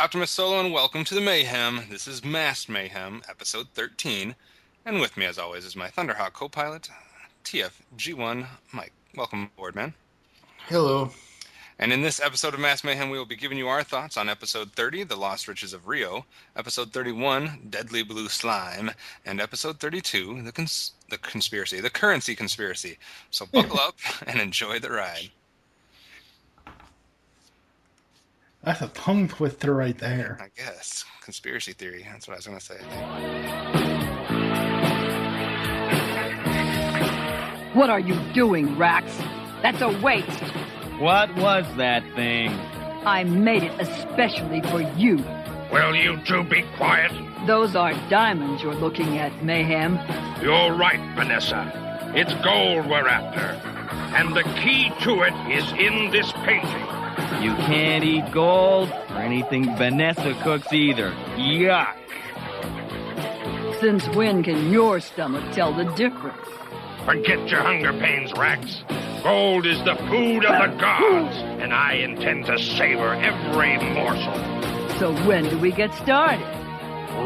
Optimus Solo, and welcome to the Mayhem. This is Mass Mayhem, episode 13. And with me, as always, is my Thunderhawk co-pilot, TFG1 Mike. Welcome aboard, man. Hello. And in this episode of Mass Mayhem, we will be giving you our thoughts on episode 30, The Lost Riches of Rio, episode 31, Deadly Blue Slime, and episode 32, the Currency Conspiracy. So buckle up and enjoy the ride. That's a tongue twister right there. I guess. Conspiracy theory. That's what I was going to say. What are you doing, Rax? That's a waste. What was that thing? I made it especially for you. Will you two be quiet? Those aren't diamonds you're looking at, Mayhem. You're right, Vanessa. It's gold we're after. And the key to it is in this painting. You can't eat gold or anything Vanessa cooks either. Yuck. Since when can your stomach tell the difference? Forget your hunger pains, Rax. Gold is the food of the gods, and I intend to savor every morsel. So when do we get started?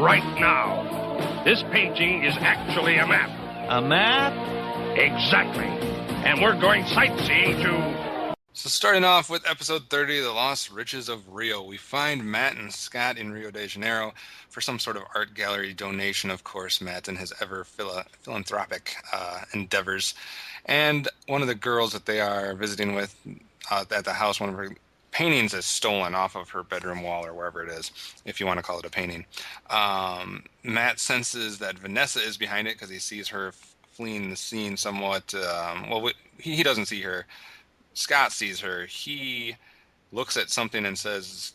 Right now. This painting is actually a map. A map? Exactly. And we're going sightseeing to... So starting off with episode 30, The Lost Riches of Rio, we find Matt and Scott in Rio de Janeiro for some sort of art gallery donation, of course, Matt and his ever philanthropic endeavors. And one of the girls that they are visiting with at the house, one of her paintings is stolen off of her bedroom wall or wherever it is, if you want to call it a painting. Matt senses that Vanessa is behind it because he sees her fleeing the scene somewhat. He doesn't see her. Scott sees her. He looks at something and says,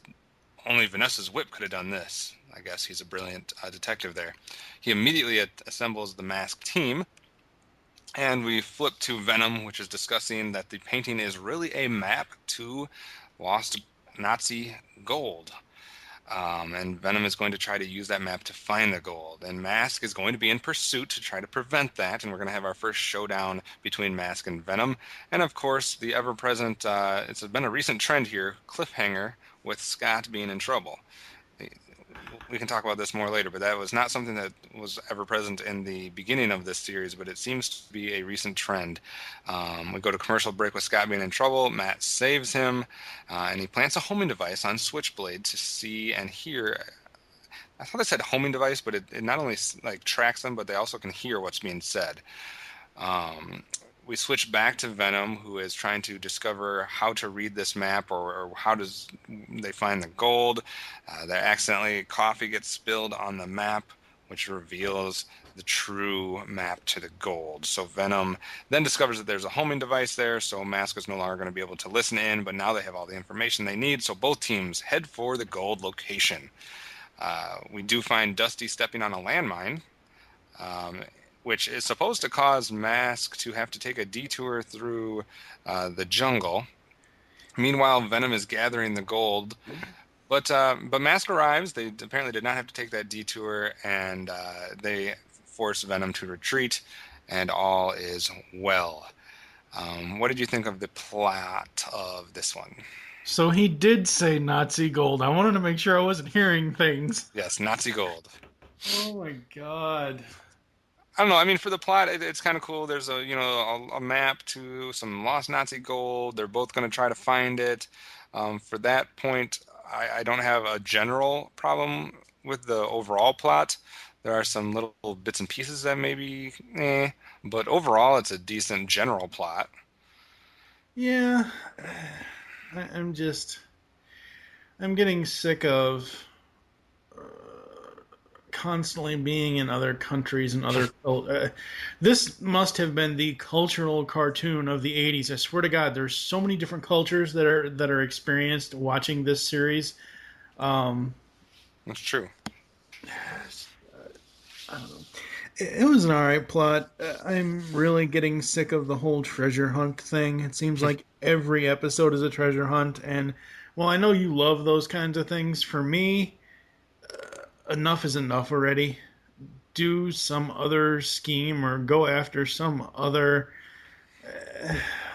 only Vanessa's whip could have done this. I guess he's a brilliant detective there. He immediately assembles the M.A.S.K team, and we flip to Venom, which is discussing that the painting is really a map to lost Nazi gold. And Venom is going to try to use that map to find the gold. And M.A.S.K is going to be in pursuit to try to prevent that. And we're going to have our first showdown between M.A.S.K and Venom. And of course, the ever-present, it's been a recent trend here, cliffhanger with Scott being in trouble. We can talk about this more later, but that was not something that was ever present in the beginning of this series, but it seems to be a recent trend. We go to commercial break with Scott being in trouble. Matt saves him, and he plants a homing device on Switchblade to see and hear. I thought it said homing device, but it not only tracks them, but they also can hear what's being said. We switch back to Venom, who is trying to discover how to read this map or how does they find the gold. Coffee gets spilled on the map, which reveals the true map to the gold. So Venom then discovers that there's a homing device there, so M.A.S.K is no longer going to be able to listen in, but now they have all the information they need, so both teams head for the gold location. We do find Dusty stepping on a landmine, which is supposed to cause M.A.S.K to have to take a detour through the jungle. Meanwhile, Venom is gathering the gold. But M.A.S.K arrives. They apparently did not have to take that detour, and they force Venom to retreat, and all is well. What did you think of the plot of this one? So he did say Nazi gold. I wanted to make sure I wasn't hearing things. Yes, Nazi gold. Oh my god. I don't know. I mean, for the plot, it's kind of cool. There's a map to some lost Nazi gold. They're both going to try to find it. For that point, I don't have a general problem with the overall plot. There are some little bits and pieces that maybe, but overall, it's a decent general plot. Yeah, I'm getting sick of constantly being in other countries and other this must have been the cultural cartoon of the 80s. I swear to God, there's so many different cultures that are experienced watching this series. That's true. I don't know. It was an alright plot. I'm really getting sick of the whole treasure hunt thing. It seems like every episode is a treasure hunt, and well, I know you love those kinds of things. For me, enough is enough already. Do some other scheme or go after some other.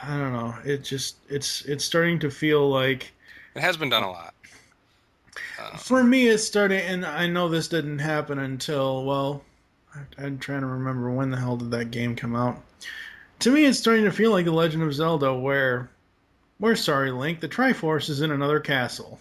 I don't know. It's starting to feel like it has been done a lot. For me, it's starting, and I know this didn't happen until, well, I'm trying to remember when the hell did that game come out. To me, it's starting to feel like The Legend of Zelda, where we're sorry, Link, the Triforce is in another castle.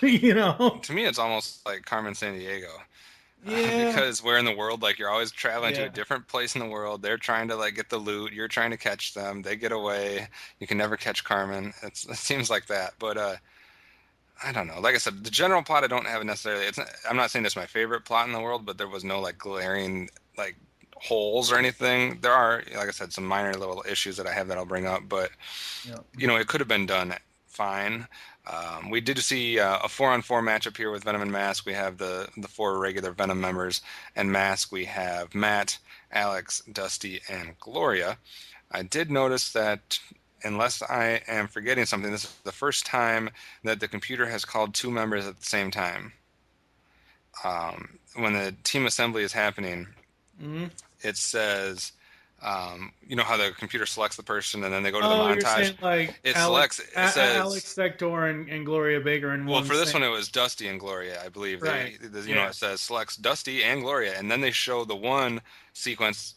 You know? To me, it's almost like Carmen San Yeah, because we're in the world, like you're always traveling to a yeah. different place in the world. They're trying to like get the loot. You're trying to catch them. They get away. You can never catch Carmen. It seems like that. But I don't know. Like I said, the general plot I don't have necessarily. I'm not saying it's my favorite plot in the world, but there was no like glaring like holes or anything. There are, like I said, some minor little issues that I have that I'll bring up, but Yeah. it could have been done fine. We did see a 4-on-4 matchup here with Venom and Mask. We have the four regular Venom members, and Mask we have Matt, Alex, Dusty, and Gloria. I did notice that, unless I am forgetting something, this is the first time that the computer has called two members at the same time. When the team assembly is happening, Hmm. it says, you know how the computer selects the person and then they go to the Oh, you're montage? saying like It Alex, selects, it Alex says, Sector and Gloria Baker in well, one for this scene. one, it was Dusty and Gloria, I believe. Right. Yeah. It says selects Dusty and Gloria, and then they show the one sequence,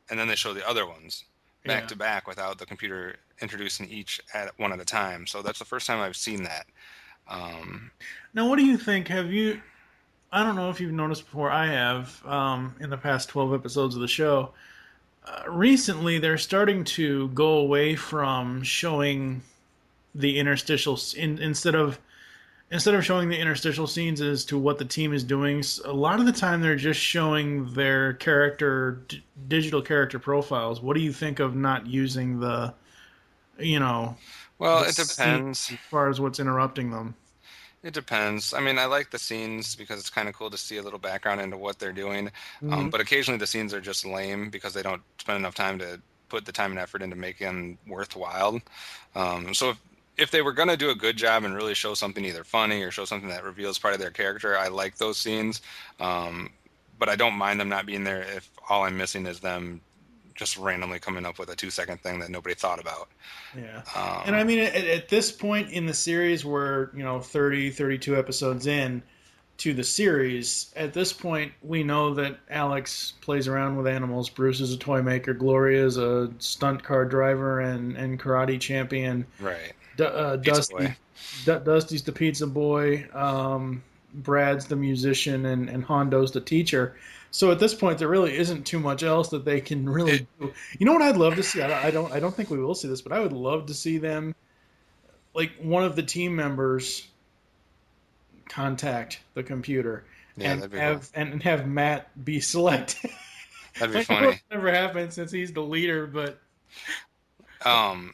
and then they show the other ones back Yeah. to back without the computer introducing each at one at a time. So that's the first time I've seen that. Um, Now, what do you think? Have you? I don't know if you've noticed before. I have in the past 12 episodes of the show. Recently, they're starting to go away from showing the instead of showing the interstitial scenes as to what the team is doing. A lot of the time, they're just showing their digital character profiles. What do you think of not using you know, well, the it scene depends. as far as what's interrupting them? It depends. I mean, I like the scenes because it's kind of cool to see a little background into what they're doing. Mhm. But occasionally the scenes are just lame because they don't spend enough time to put the time and effort into making them worthwhile. So if they were going to do a good job and really show something either funny or show something that reveals part of their character, I like those scenes. Um, but I don't mind them not being there if all I'm missing is them just randomly coming up with a 2-second thing that nobody thought about. Yeah. And I Um, mean, at this point in the series, we're, 30, 32 episodes in to the series. At this point, we know that Alex plays around with animals. Bruce is a toy maker. Gloria is a stunt car driver and karate champion. right. Pizza boy. Dusty's the pizza boy. Brad's the musician, and Hondo's the teacher. So at this point, there really isn't too much else that they can really It, do. You know what I'd love to see? I don't think we will see this, but I would love to see them, like one of the team members, contact the computer yeah, and that'd be cool. have Matt be selected. That'd be I know funny. it's never happened since he's the leader, but Um,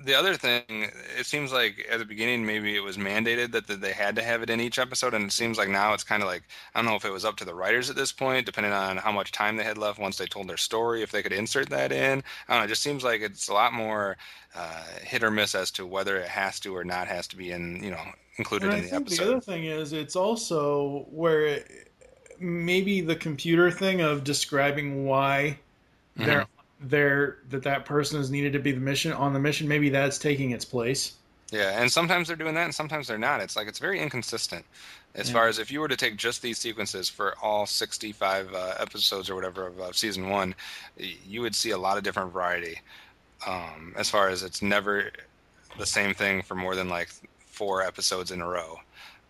the other thing, it seems like at the beginning maybe it was mandated that they had to have it in each episode, and it seems like now it's kind of like I don't know if it was up to the writers at this point, depending on how much time they had left once they told their story, if they could insert that in. I don't know. It just seems like it's a lot more hit or miss as to whether it has to or not has to be and included I in the think the other episode. thing is it's also where maybe the computer thing of describing why Hmm. they're that person is needed to be the mission. Maybe that's taking its place. Yeah, and sometimes they're doing that, and sometimes they're not. It's like it's very inconsistent. As Yeah. far as if you were to take just these sequences for all 65 episodes or whatever of season one, you would see a lot of different variety. As far as it's never the same thing for more than like 4 episodes in a row.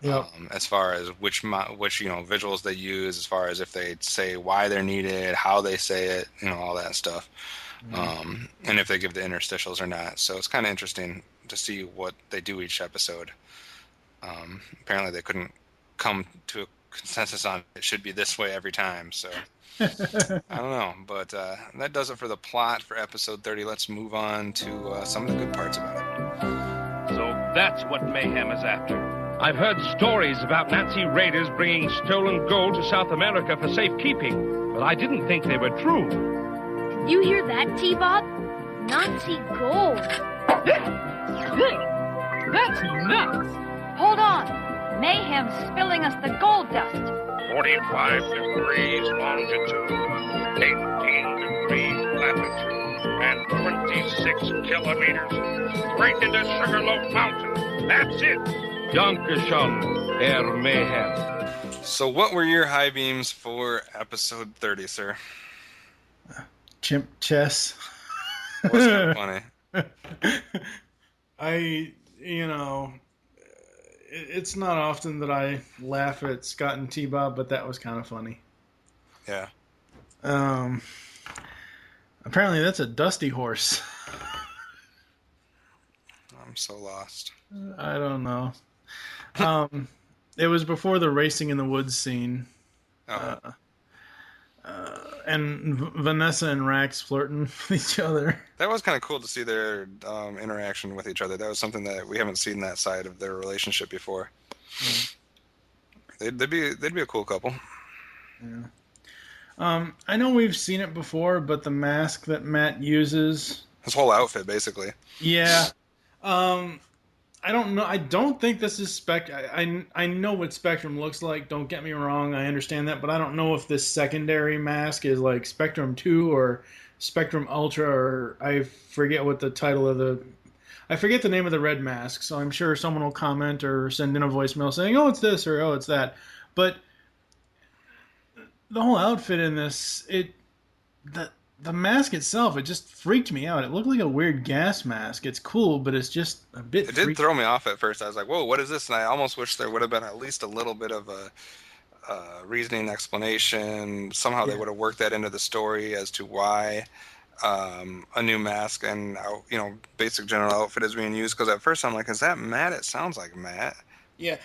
Yep. As far as which visuals they use, as far as if they say why they're needed, how they say it, all that stuff, and if they give the interstitials or not. So it's kind of interesting to see what they do each episode. Apparently, they couldn't come to a consensus on it should be this way every time. So I don't know, but that does it for the plot for episode 30. Let's move on to some of the good parts about it. So that's what Mayhem is after. I've heard stories about Nazi raiders bringing stolen gold to South America for safekeeping, but I didn't think they were true. Did you hear that, T-Bob? Nazi gold. That's nuts! Hold on. Mayhem's spilling us the gold dust. 45 degrees longitude, 18 degrees latitude, and 26 kilometers straight into Sugarloaf Mountain. That's it. Dankeschön, Herr Mayhem. So what were your high beams for episode 30, sir? Chimp chess. That was kind of funny. I, you know, it's not often that I laugh at Scott and T-Bob, but that was kind of funny. Yeah. Apparently that's a dusty horse. I'm so lost. I don't know. It was before the racing in the woods scene. Oh. And Vanessa and Rax flirting with each other. That was kind of cool to see their interaction with each other. That was something that we haven't seen that side of their relationship before. They'd be a cool couple. Yeah. I know we've seen it before, but the mask that Matt uses, His whole outfit, basically. yeah. I don't know. I don't think this is I know what Spectrum looks like. Don't get me wrong. I understand that, but I don't know if this secondary mask is like Spectrum 2 or Spectrum Ultra, or I forget what the title of I forget the name of the red mask. So I'm sure someone will comment or send in a voicemail saying, "Oh, it's this," or "Oh, it's that." But the whole outfit in this, the mask itself, it just freaked me out. It looked like a weird gas mask. It's cool, but it's just a bit It did throw me off at first. I was like, whoa, what is this? And I almost wish there would have been at least a little bit of a reasoning explanation. Somehow they would have worked that into the story as to why a new mask and, basic general outfit is being used. Because at first I'm like, is that Matt? It sounds like Matt. Yeah,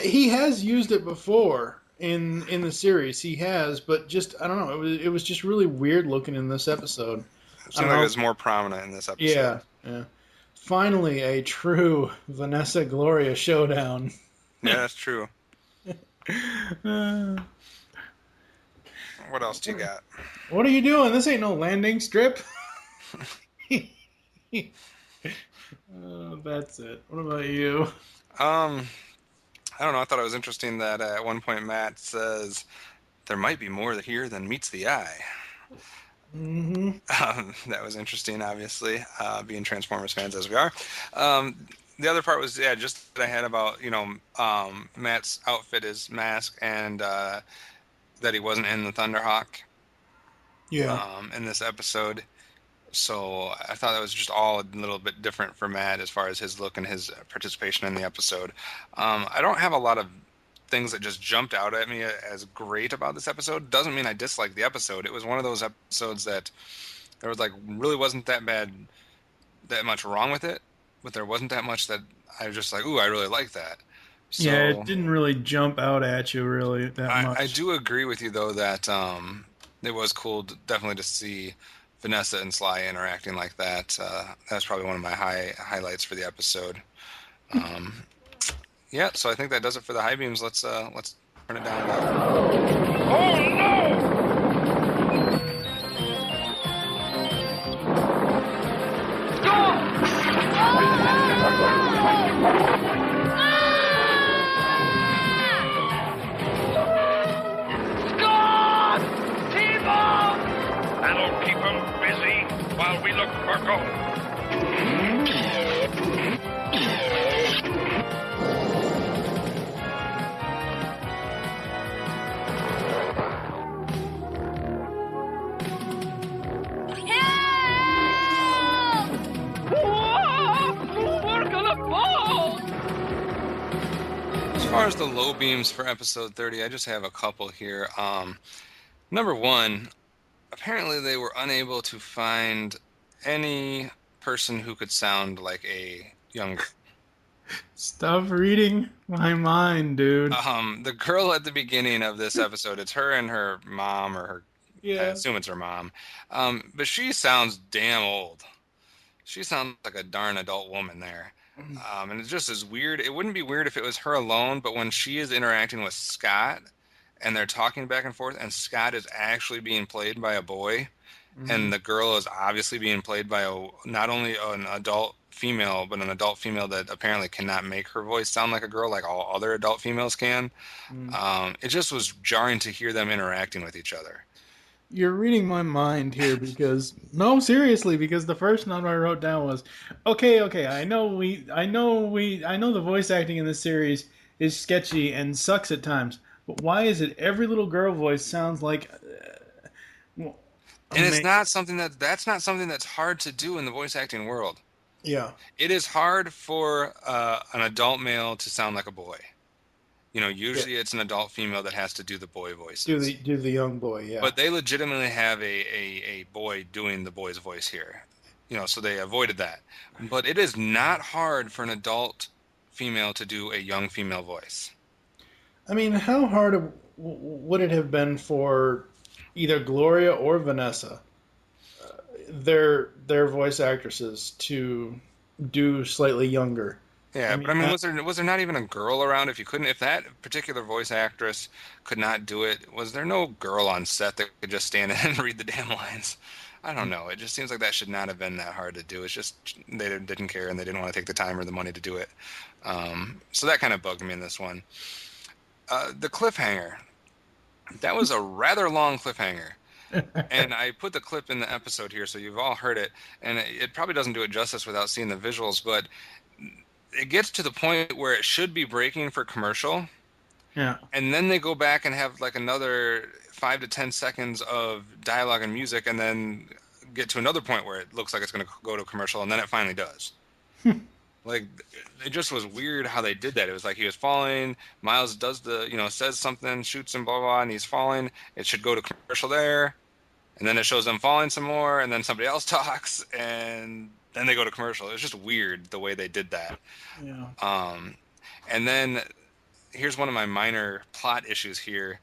he has used it before in the series. He has, but just I don't know. It was just really weird looking in this episode. It seemed like it was more prominent in this episode. Yeah. Finally, a true Vanessa Gloria showdown. Yeah, that's true. What else do you got? What are you doing? This ain't no landing strip. That's it. What about you? I don't know. I thought it was interesting that at one point Matt says there might be more here than meets the eye. Mm-hmm. That was interesting, obviously, being Transformers fans as we are. The other part was, just that I had about, Matt's outfit, his mask, and that he wasn't in the Thunderhawk. Yeah. In this episode. So I thought that was just all a little bit different for Matt as far as his look and his participation in the episode. I don't have a lot of things that just jumped out at me as great about this episode. Doesn't mean I dislike the episode. It was one of those episodes that there was really wasn't that much wrong with it, but there wasn't that much that I was just like, ooh, I really like that. So, yeah, it didn't really jump out at you really that much. I do agree with you though that it was cool definitely to see Vanessa and Sly interacting like that. That's probably one of my highlights for the episode. Yeah, so I think that does it for the high beams. Let's turn it down low. Oh no! That'll keep 'em busy while we look for gold. As far as the low beams for episode 30, I just have a couple here. Number one, apparently they were unable to find any person who could sound like a young girl. Stop reading my mind, dude. The girl at the beginning of this episode, it's her and her mom, or I Yeah. assume it's her mom. But she sounds damn old. She sounds like a darn adult woman there. And it just is weird. It wouldn't be weird if it was her alone, but when she is interacting with Scott and they're talking back and forth, and Scott is actually being played by a boy, and the girl is obviously being played by not only an adult female, but an adult female that apparently cannot make her voice sound like a girl like all other adult females can. It just was jarring to hear them interacting with each other. You're reading my mind here because no, seriously, because the first note I wrote down was, okay, I know the voice acting in this series is sketchy and sucks at times, but why is it every little girl voice sounds like well, And it's amazing? not something that's not something that's hard to do in the voice acting world. Yeah, It is hard for an adult male to sound like a boy. yeah. Usually it's an adult female that has to do the boy Do voices. the young boy? Yeah. But they legitimately have a boy doing the boy's voice here. So they avoided that. But it is not hard for an adult female to do a young female voice. I mean, how hard would it have been for either Gloria or Vanessa, their voice actresses, to do slightly younger? I Yeah, but mean, I mean, was there not even a girl around? If that particular voice actress could not do it, was there no girl on set that could just stand in and read the damn lines? I don't know. It just seems like that should not have been that hard to do. It's just they didn't care and they didn't want to take the time or the money to do it. So that kind of bugged me in this one. The cliffhanger. That was a rather long cliffhanger. And I put the clip in the episode here, so you've all heard it. And it probably doesn't do it justice without seeing the visuals, but it gets to the point where it should be breaking for commercial, yeah, and then they go back and have like another 5 to 10 seconds of dialogue and music, and then get to another point where it looks like it's going to go to commercial, and then it finally does. Like, it just was weird how they did that. It was like he was falling, Miles does says something, shoots him, blah, blah, and he's falling. It should go to commercial there, and then it shows them falling some more, and then somebody else talks, and then they go to commercial. It was just weird the way they did that. yeah. And then here's one of my minor plot issues here.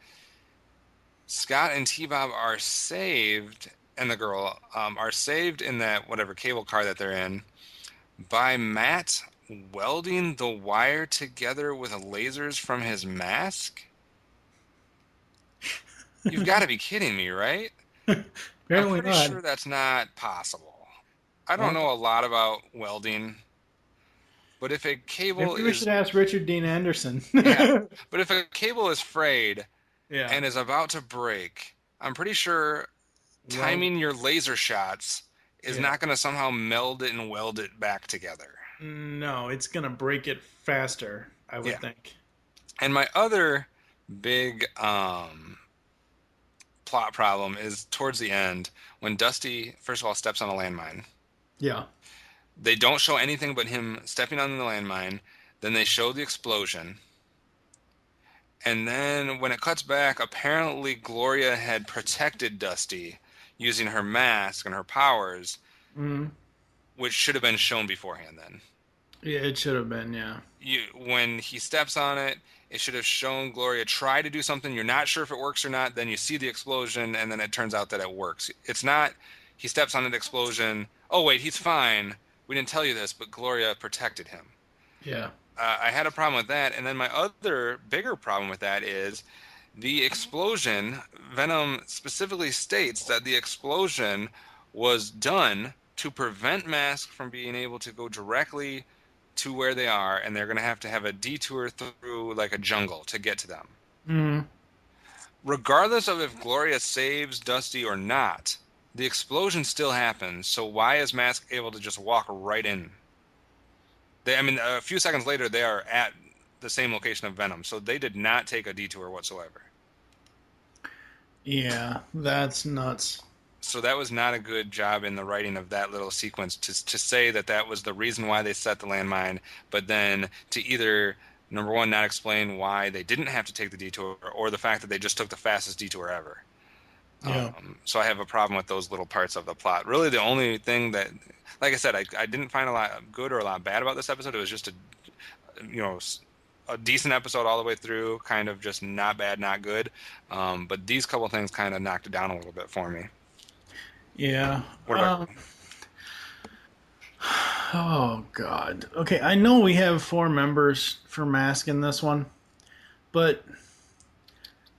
Scott and T-Bob are saved, and the girl are saved in that whatever cable car that they're in by Matt welding the wire together with lasers from his mask. You've got to be kidding me, right? I'm Apparently pretty not. sure that's not possible. I don't Well, know a lot about welding, but if a cable maybe we is should ask Richard Dean Anderson. yeah, but if a cable is frayed Yeah. and is about to break, I'm pretty sure Well, timing your laser shots is yeah. not going to somehow meld it and weld it back together. No, it's gonna break it faster, I would Yeah. think. And my other big plot problem is towards the end when Dusty, first of all, steps on a landmine. Yeah. They don't show anything but him stepping on the landmine. Then they show the explosion. And then when it cuts back, apparently Gloria had protected Dusty using her mask and her powers, Mm. which should have been shown beforehand then. Yeah, it should have been. Yeah. When he steps on it, it should have shown Gloria try to do something. You're not sure if it works or not. Then you see the explosion, and then it turns out that it works. It's not he steps on an explosion. Oh, wait, he's fine. We didn't tell you this, but Gloria protected him. Yeah. I had a problem with that. And then my other bigger problem with that is the explosion. Venom specifically states that the explosion was done to prevent M.A.S.K from being able to go directly to where they are, and they're going to have a detour through like a jungle to get to them. Mm. Regardless of if Gloria saves Dusty or not, the explosion still happens. So why is M.A.S.K able to just walk right in? A few seconds later, they are at the same location of Venom, so they did not take a detour whatsoever. Yeah, that's nuts. So that was not a good job in the writing of that little sequence to say that that was the reason why they set the landmine, but then to either, number one, not explain why they didn't have to take the detour, or the fact that they just took the fastest detour ever. Yeah. So I have a problem with those little parts of the plot. Really, the only thing that, like I said, I didn't find a lot good or a lot bad about this episode. It was just a decent episode all the way through, kind of just not bad, not good. But these couple things kind of knocked it down a little bit for me. Yeah. What about Oh God. Okay, I know we have 4 members for M.A.S.K in this one, but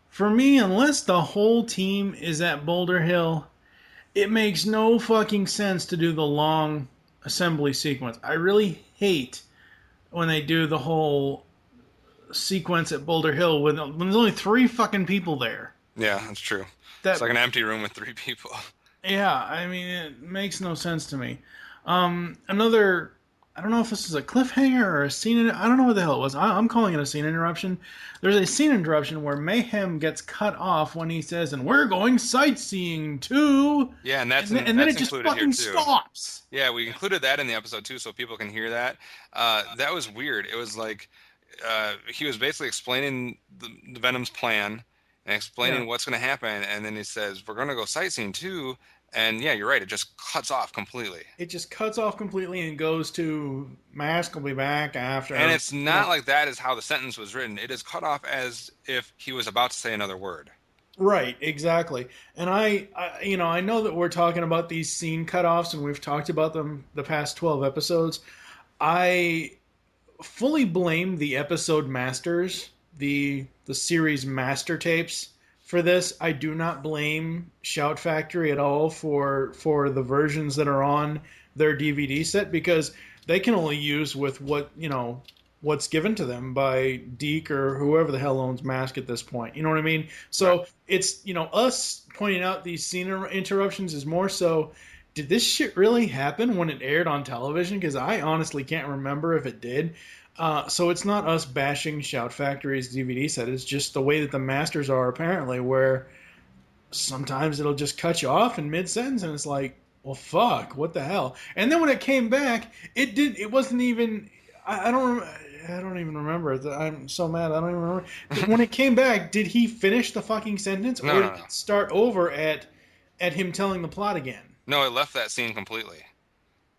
for me, unless the whole team is at Boulder Hill, it makes no fucking sense to do the long assembly sequence. I really hate when they do the whole sequence at Boulder Hill when there's only 3 fucking people there. Yeah, that's true. It's That like an empty room with 3 people. Yeah, I mean, it makes no sense to me. Another, I don't know if this is a cliffhanger or a scene. I don't know what the hell it was. I'm calling it a scene interruption. There's a scene interruption where Mayhem gets cut off when he says, "And we're going sightseeing too." Yeah, and And then that's it just included here fucking too. stops. Yeah, we included that in the episode too, so people can hear that. That was weird. It was like he was basically explaining the Venom's plan and explaining Yeah. what's going to happen, and then he says, "We're going to go sightseeing too." And yeah, you're right. It just cuts off completely. It just cuts off completely and goes to Mask will be back after. And it's not like that is how the sentence was written. It is cut off as if he was about to say another word. Right, exactly. And I know that we're talking about these scene cutoffs, and we've talked about them the past 12 episodes. I fully blame the episode masters, the series master tapes for this. I do not blame Shout Factory at all for the versions that are on their DVD set, because they can only use with what's given to them by Deke or whoever the hell owns Mask at this point. You know what I mean? So Right. it's us pointing out these scene interruptions is more so, did this shit really happen when it aired on television? Because I honestly can't remember if it did. So it's not us bashing Shout Factory's DVD set. It's just the way that the masters are apparently, where sometimes it'll just cut you off in mid sentence, and it's like, well, fuck, what the hell? And then when it came back, it did. It wasn't even. I don't. I don't even remember. I'm so mad. I don't even remember. When it came back, did he finish the fucking sentence, or No, did no, no. it start over at him telling the plot again? No, it left that scene completely.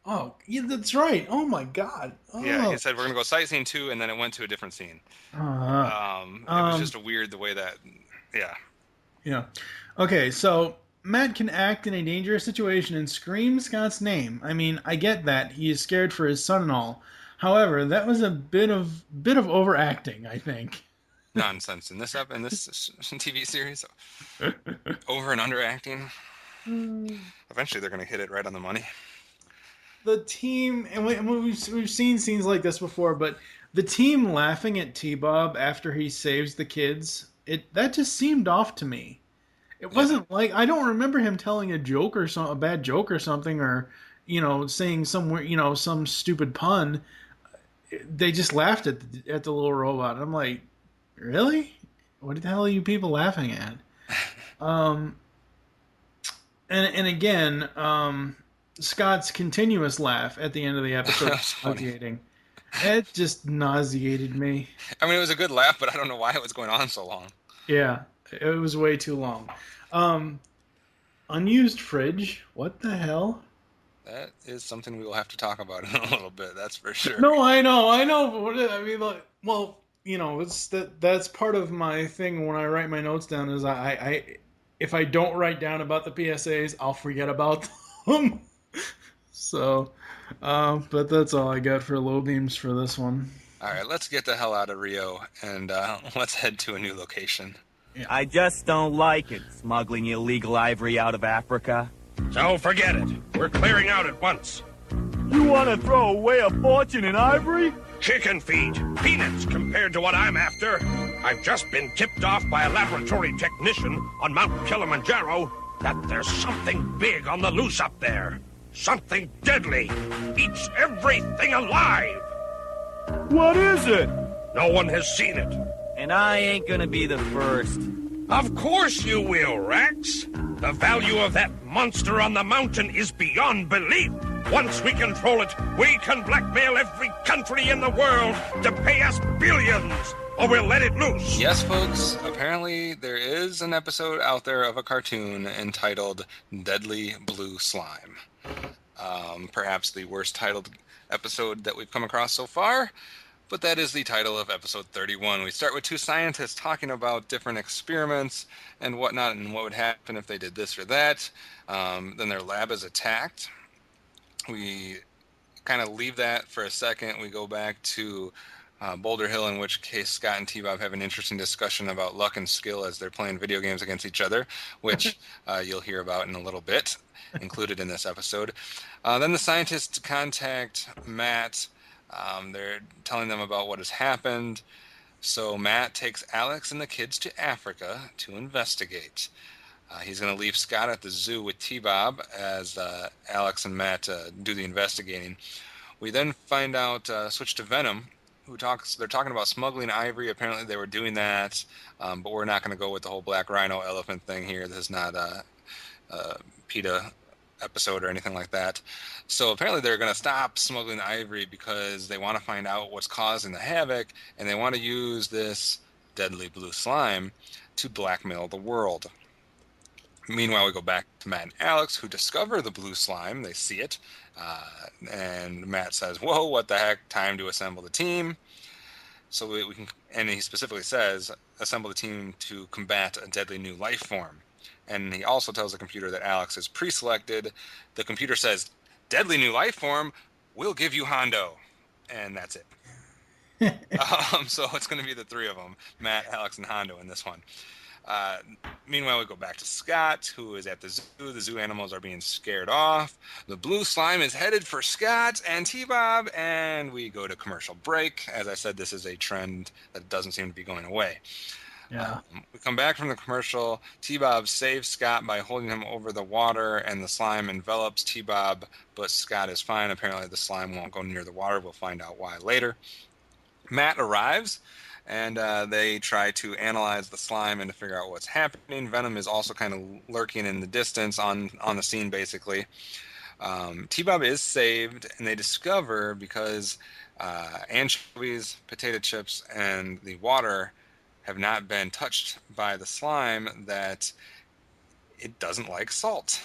Oh, yeah, that's right. Oh my god. Oh. Yeah, he said we're gonna go sightseeing too, and then it went to a different scene. It was just a weird the way that. Yeah. Yeah. Okay, so Matt can act in a dangerous situation and scream Scott's name. I mean, I get that he is scared for his son and all. However, that was a bit of overacting, I think. Nonsense in this TV series. Over and underacting. Eventually, they're gonna hit it right on the money. The team, and we've seen scenes like this before, but the team laughing at T-Bob after he saves the kids, that just seemed off to me. It wasn't like, I don't remember him telling a joke or a bad joke or something, or saying somewhere some stupid pun. They just laughed at the little robot. I'm like, really? What the hell are you people laughing at? And again, Scott's continuous laugh at the end of the episode was nauseating. It just nauseated me. I mean, it was a good laugh, but I don't know why it was going on so long. Yeah, it was way too long. Unused fridge. What the hell? That is something we will have to talk about in a little bit. That's for sure. No, I know. But I mean, like, well, it's that's part of my thing when I write my notes down. Is I if I don't write down about the PSAs, I'll forget about them. So, but that's all I got for low beams for this one. All right, let's get the hell out of Rio and let's head to a new location. I just don't like it, smuggling illegal ivory out of Africa. So forget it. We're clearing out at once. You want to throw away a fortune in ivory? Chicken feed. Peanuts compared to what I'm after. I've just been tipped off by a laboratory technician on Mount Kilimanjaro that there's something big on the loose up there. Something deadly. Eats everything alive. What is it? No one has seen it. And I ain't gonna be the first. Of course you will, Rex. The value of that monster on the mountain is beyond belief. Once we control it, we can blackmail every country in the world to pay us billions, or we'll let it loose. Yes, folks, apparently there is an episode out there of a cartoon entitled Deadly Blue Slime. Perhaps the worst titled episode that we've come across so far. But that is the title of episode 31. We start with two scientists talking about different experiments and whatnot and what would happen if they did this or that. Then their lab is attacked. We kind of leave that for a second. We go back to Boulder Hill, in which case Scott and T-Bob have an interesting discussion about luck and skill as they're playing video games against each other, which you'll hear about in a little bit, included in this episode. Then the scientists contact Matt. They're telling them about what has happened. So Matt takes Alex and the kids to Africa to investigate. He's going to leave Scott at the zoo with T-Bob as Alex and Matt do the investigating. We then find out, switch to Venom, they're talking about smuggling ivory. Apparently they were doing that, but we're not going to go with the whole black rhino elephant thing here. This is not a PETA episode or anything like that. So apparently they're going to stop smuggling ivory because they want to find out what's causing the havoc, and they want to use this deadly blue slime to blackmail the world. Meanwhile, we go back to Matt and Alex, who discover the blue slime. They see it, and Matt says, "Whoa, what the heck? Time to assemble the team." So we can, and he specifically says, "Assemble the team to combat a deadly new life form." And he also tells the computer that Alex is pre-selected. The computer says, "Deadly new life form, we'll give you Hondo," and that's it. So it's going to be the three of them, Matt, Alex, and Hondo in this one. Meanwhile, we go back to Scott, who is at the zoo. The zoo animals are being scared off. The blue slime is headed for Scott and T-Bob, and we go to commercial break. As I said, this is a trend that doesn't seem to be going away. Yeah. We come back from the commercial. T-Bob saves Scott by holding him over the water, and the slime envelops T-Bob, but Scott is fine. Apparently, the slime won't go near the water. We'll find out why later. Matt arrives, and they try to analyze the slime and to figure out what's happening. Venom is also kind of lurking in the distance on the scene, basically. T-Bob is saved, and they discover, because anchovies, potato chips, and the water have not been touched by the slime, that it doesn't like salt.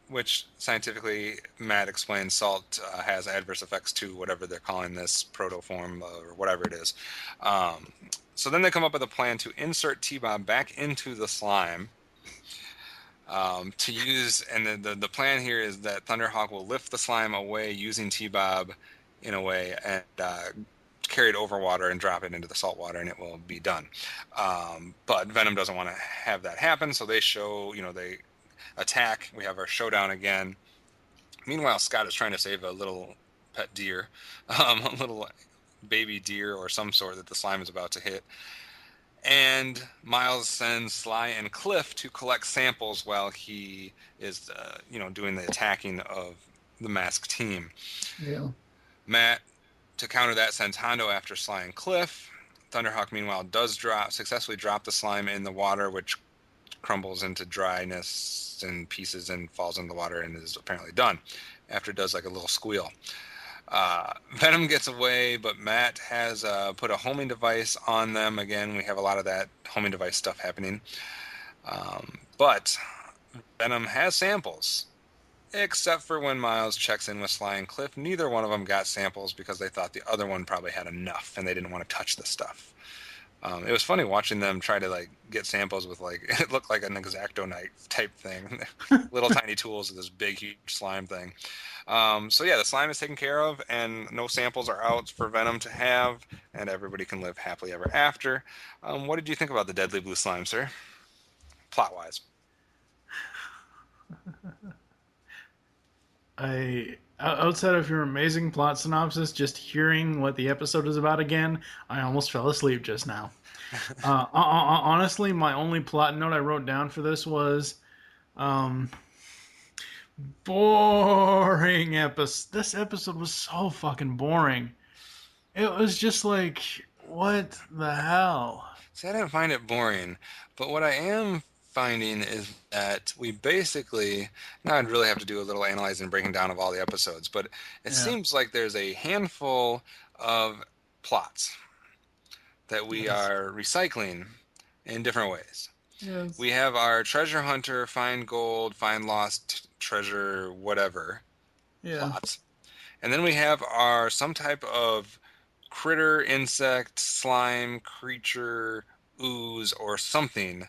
Which scientifically, Matt explains, salt has adverse effects to whatever they're calling this protoform or whatever it is. So then they come up with a plan to insert T-Bob back into the slime to use, and the plan here is that Thunderhawk will lift the slime away using T-Bob in a way and carry it over water and drop it into the salt water, and it will be done. But Venom doesn't want to have that happen, so they they attack. We have our showdown again. Meanwhile, Scott is trying to save a little pet deer, a little baby deer or some sort that the slime is about to hit. And Miles sends Sly and Cliff to collect samples while he is, doing the attacking of the M.A.S.K team. Yeah. Matt, to counter that, sends Hondo after Sly and Cliff. Thunderhawk, meanwhile, does successfully drop the slime in the water, which crumbles into dryness and pieces and falls in the water and is apparently done after it does like a little squeal. Venom gets away, but Matt has put a homing device on them. Again, we have a lot of that homing device stuff happening. But Venom has samples, except for when Miles checks in with Sly and Cliff. Neither one of them got samples because they thought the other one probably had enough and they didn't want to touch the stuff. It was funny watching them try to get samples with it looked like an X-Acto knife type thing, little tiny tools with this big huge slime thing. So yeah, the slime is taken care of, and no samples are out for Venom to have, and everybody can live happily ever after. What did you think about the deadly blue slime, sir? Plot wise. Outside of your amazing plot synopsis, just hearing what the episode is about again, I almost fell asleep just now. Honestly, my only plot note I wrote down for this was, boring episode. This episode was so fucking boring. It was just like, what the hell? See, I didn't find it boring, but what I am finding is that we basically, now I'd really have to do a little analyzing and breaking down of all the episodes, but it seems like there's a handful of plots that we are recycling in different ways. Yes. We have our treasure hunter, find gold, find lost treasure, whatever plots. And then we have our some type of critter, insect, slime, creature, ooze, or something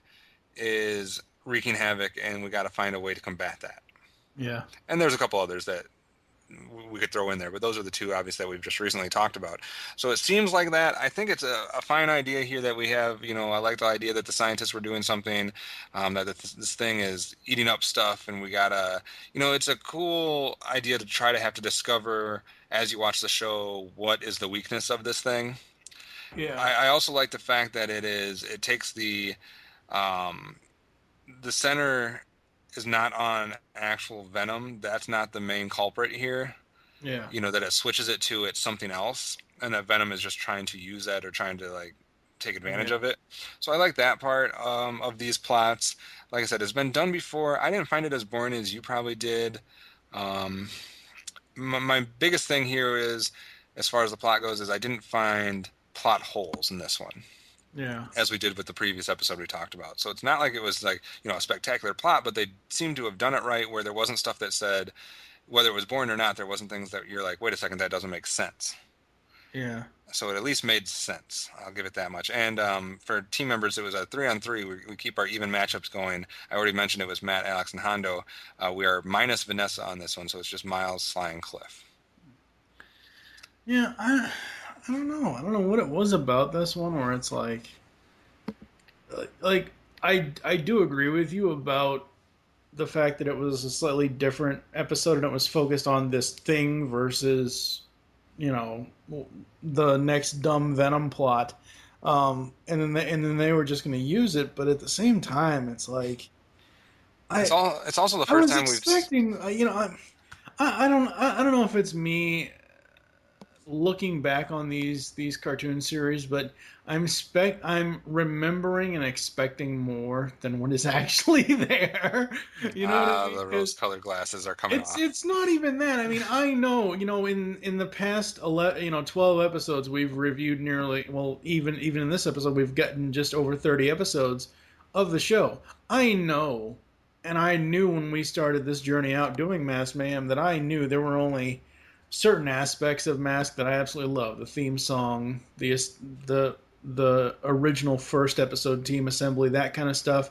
is wreaking havoc, and we got to find a way to combat that. Yeah. And there's a couple others that we could throw in there, but those are the two obviously that we've just recently talked about. So it seems like that. I think it's a fine idea here that we have. I like the idea that the scientists were doing something, that this thing is eating up stuff, and we gotta, it's a cool idea to try to have to discover as you watch the show what is the weakness of this thing. Yeah. I also like the fact that it takes the center is not on actual Venom. That's not the main culprit here. Yeah. That it switches it to it's something else, and that Venom is just trying to use that or trying to like take advantage Yeah. of it. So I like that part of these plots. Like I said, it's been done before. I didn't find it as boring as you probably did. Um, my biggest thing here is, as far as the plot goes, is I didn't find plot holes in this one Yeah. as we did with the previous episode we talked about. So it's not like it was like, a spectacular plot, but they seemed to have done it right where there wasn't stuff that said, whether it was boring or not, there wasn't things that you're like, wait a second, that doesn't make sense. Yeah. So it at least made sense. I'll give it that much. And for team members, it was a 3-on-3. We keep our even matchups going. I already mentioned it was Matt, Alex, and Hondo. We are minus Vanessa on this one, so it's just Miles, Sly, and Cliff. Yeah. I don't know. I don't know what it was about this one where it's like I do agree with you about the fact that it was a slightly different episode and it was focused on this thing versus you know the next dumb Venom plot. And then they were just going to use it, but at the same time, it's like I It's also the I first was time we've. expecting. I don't know if it's me looking back on these cartoon series, but I'm remembering and expecting more than what is actually there. You know what I mean? The 'Cause rose-colored glasses are coming it's off. it's not even that. I mean, I know, in the past 12 episodes we've reviewed nearly, well, even in this episode we've gotten just over 30 episodes of the show. I know, and I knew when we started this journey out doing Mask Mayhem that I knew there were only certain aspects of Mask that I absolutely love. The theme song, the original first episode team assembly, that kind of stuff.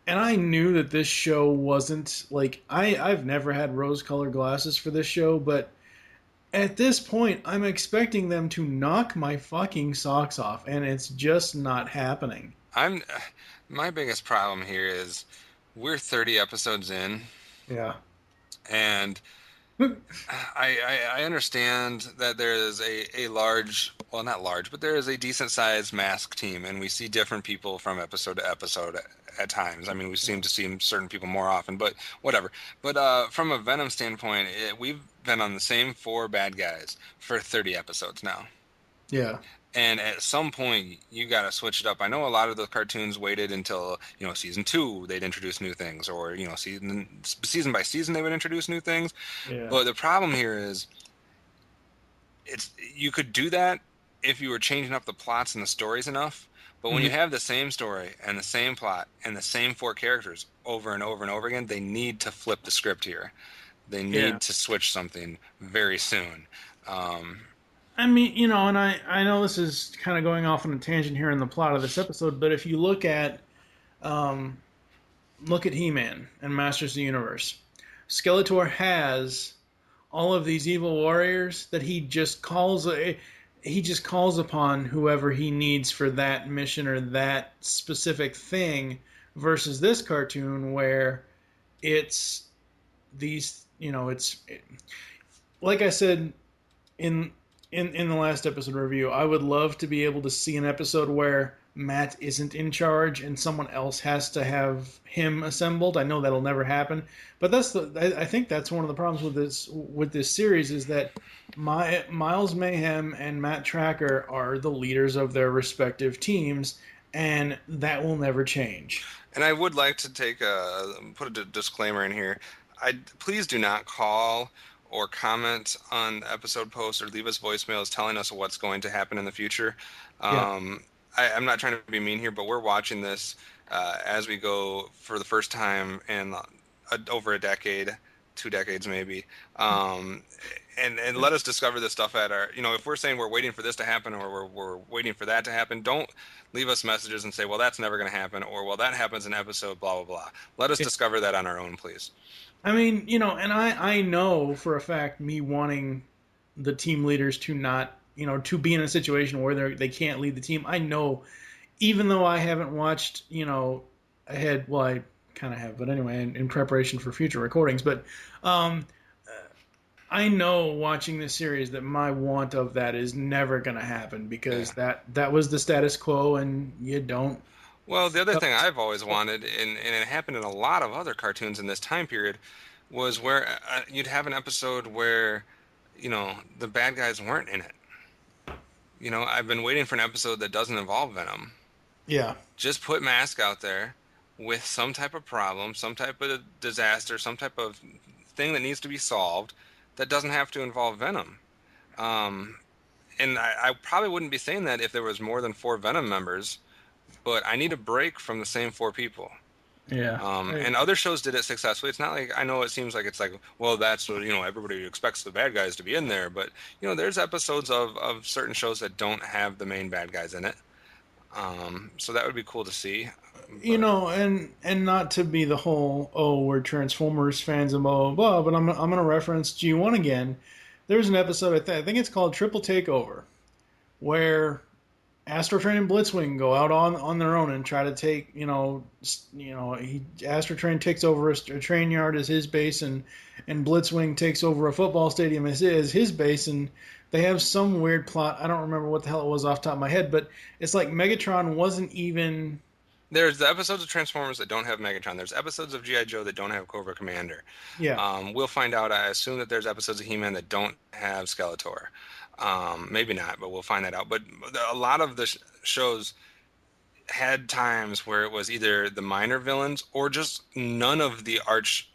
And I knew that this show wasn't like I've never had rose-colored glasses for this show, but at this point, I'm expecting them to knock my fucking socks off, and it's just not happening. I'm My biggest problem here is we're 30 episodes in, Yeah. and I understand that there is a large, well, not large, but there is a decent sized mask team, and we see different people from episode to episode at times. I mean, we seem to see certain people more often, but whatever. But from a Venom standpoint, we've been on the same 4 bad guys for 30 episodes now. Yeah. And at some point, you got to switch it up. I know a lot of the cartoons waited until, season 2, they'd introduce new things, or, season by season, they would introduce new things. Yeah. But the problem here is, you could do that if you were changing up the plots and the stories enough. But when you have the same story and the same plot and the same 4 characters over and over and over again, they need to flip the script here. They need to switch something very soon. I mean, and I know this is kind of going off on a tangent here in the plot of this episode, but if you look at He-Man and Masters of the Universe, Skeletor has all of these evil warriors that he just calls upon whoever he needs for that mission or that specific thing, versus this cartoon where it's these, like I said in the last episode review, I would love to be able to see an episode where Matt isn't in charge and someone else has to have him assembled. I know that'll never happen, but I think that's one of the problems with this series is that Miles Mayhem and Matt Tracker are the leaders of their respective teams, and that will never change. And I would like to put a disclaimer in here. Please do not call or comment on episode posts or leave us voicemails telling us what's going to happen in the future. I'm not trying to be mean here, but we're watching this as we go for the first time in over a decade, 2 decades maybe. And let us discover this stuff at our, if we're saying we're waiting for this to happen or we're waiting for that to happen, don't leave us messages and say, well, that's never going to happen, or, well, that happens in episode blah, blah, blah. Let us discover that on our own, please. I mean, and I know for a fact me wanting the team leaders to not, to be in a situation where they can't lead the team. I know, even though I haven't watched, ahead, well, I kind of have, but anyway, in preparation for future recordings. But I know watching this series that my want of that is never going to happen because Yeah. that was the status quo, and you don't. Well, the other thing I've always wanted, and it happened in a lot of other cartoons in this time period, was where you'd have an episode where, the bad guys weren't in it. I've been waiting for an episode that doesn't involve Venom. Yeah, Just put Mask out there with some type of problem, some type of disaster, some type of thing that needs to be solved that doesn't have to involve Venom. Um, and I probably wouldn't be saying that if there was more than 4 Venom members, but I need a break from the same 4 people. yeah. And other shows did it successfully. It's not like, I know it seems like it's like, well, that's what, everybody expects the bad guys to be in there. But, there's episodes of certain shows that don't have the main bad guys in it. So that would be cool to see. But And not to be the whole we're Transformers fans and blah blah blah, but I'm gonna reference G1 again. There's an episode I think it's called Triple Takeover, where Astrotrain and Blitzwing go out on their own and try to take Astrotrain takes over a train yard as his base, and Blitzwing takes over a football stadium as his base, and they have some weird plot. I don't remember what the hell it was off the top of my head, but it's like Megatron wasn't even. there's the episodes of Transformers that don't have Megatron. There's episodes of G.I. Joe that don't have Cobra Commander. Yeah. We'll find out. I assume that there's episodes of He-Man that don't have Skeletor. Maybe not, but we'll find that out. But a lot of the shows had times where it was either the minor villains or just none of the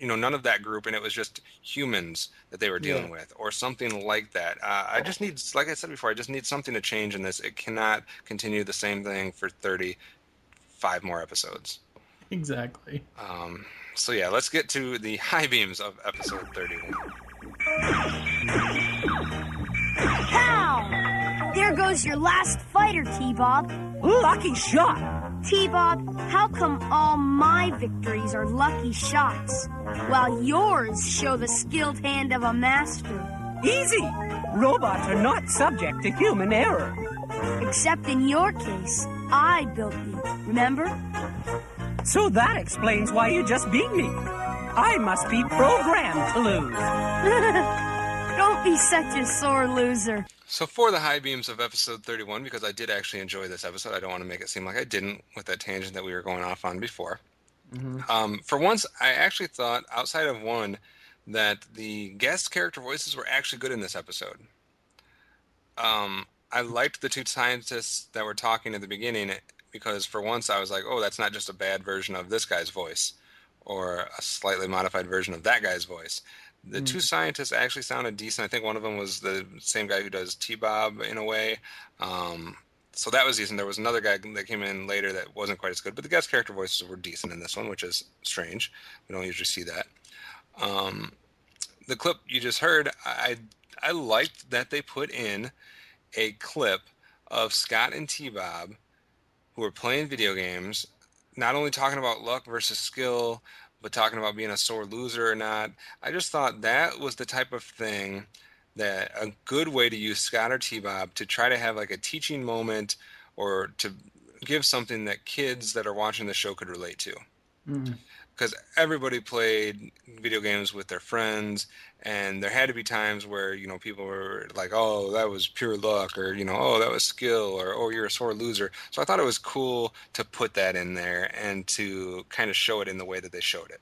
none of that group, and it was just humans that they were dealing with, or something like that. I just need, like I said before, I just need something to change in this. It cannot continue the same thing for 35 more episodes. Exactly. So yeah, let's get to the high beams of episode 31. Pow! There goes your last fighter, T-Bob. Lucky shot. T-Bob, how come all my victories are lucky shots, while yours show the skilled hand of a master? Easy. Robots are not subject to human error. Except in your case, I built you, remember? So that explains why you just beat me. I must be programmed to lose. Don't be such a sore loser. So for the high beams of episode 31, because I did actually enjoy this episode, I don't want to make it seem like I didn't with that tangent that we were going off on before. For once, I actually thought, outside of one, that the guest character voices were actually good in this episode. I liked the 2 scientists that were talking at the beginning, because for once I was like, oh, that's not just a bad version of this guy's voice, or a slightly modified version of that guy's voice. The 2 scientists actually sounded decent. I think one of them was the same guy who does T-Bob in a way. So that was decent. There was another guy that came in later that wasn't quite as good, but the guest character voices were decent in this one, which is strange. We don't usually see that. The clip you just heard, I liked that they put in a clip of Scott and T-Bob who were playing video games, not only talking about luck versus skill, but talking about being a sore loser or not. I just thought that was the type of thing that a good way to use Scott or T-Bob to try to have like a teaching moment, or to give something that kids that are watching the show could relate to. Because everybody played video games with their friends, and there had to be times where, people were like, oh, that was pure luck, or, oh, that was skill, or, oh, you're a sore loser. So I thought it was cool to put that in there and to kind of show it in the way that they showed it.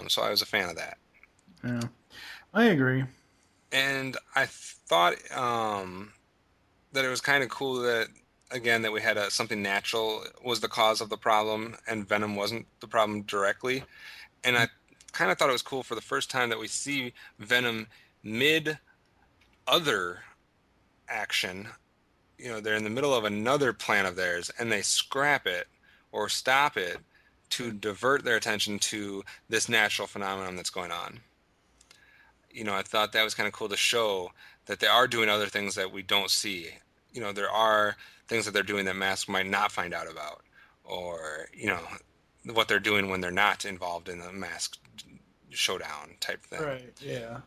So I was a fan of that. Yeah, I agree. And I thought that it was kind of cool that, again, that we had something natural was the cause of the problem, and Venom wasn't the problem directly. And I kind of thought it was cool for the first time that we see Venom mid other action. They're in the middle of another plan of theirs, and they scrap it or stop it to divert their attention to this natural phenomenon that's going on. I thought that was kind of cool to show that they are doing other things that we don't see. There are things that they're doing that M.A.S.K might not find out about, or, what they're doing when they're not involved in the M.A.S.K showdown type thing. Right, yeah.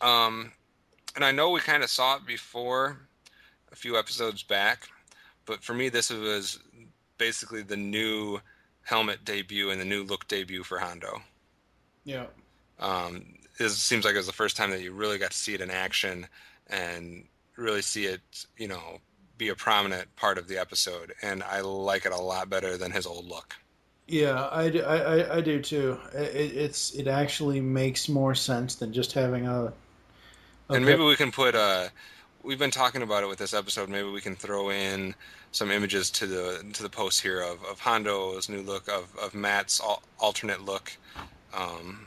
And I know we kind of saw it before a few episodes back, but for me, this was basically the new helmet debut and the new look debut for Hondo. Yeah. seems like it was the first time that you really got to see it in action and really see it, be a prominent part of the episode. And I like it a lot better than his old look. Yeah, I do too. It actually makes more sense than just having a And very. maybe we can put we've been talking about it with this episode. Maybe we can throw in some images to the post here of Hondo's new look, of Matt's alternate look. Um,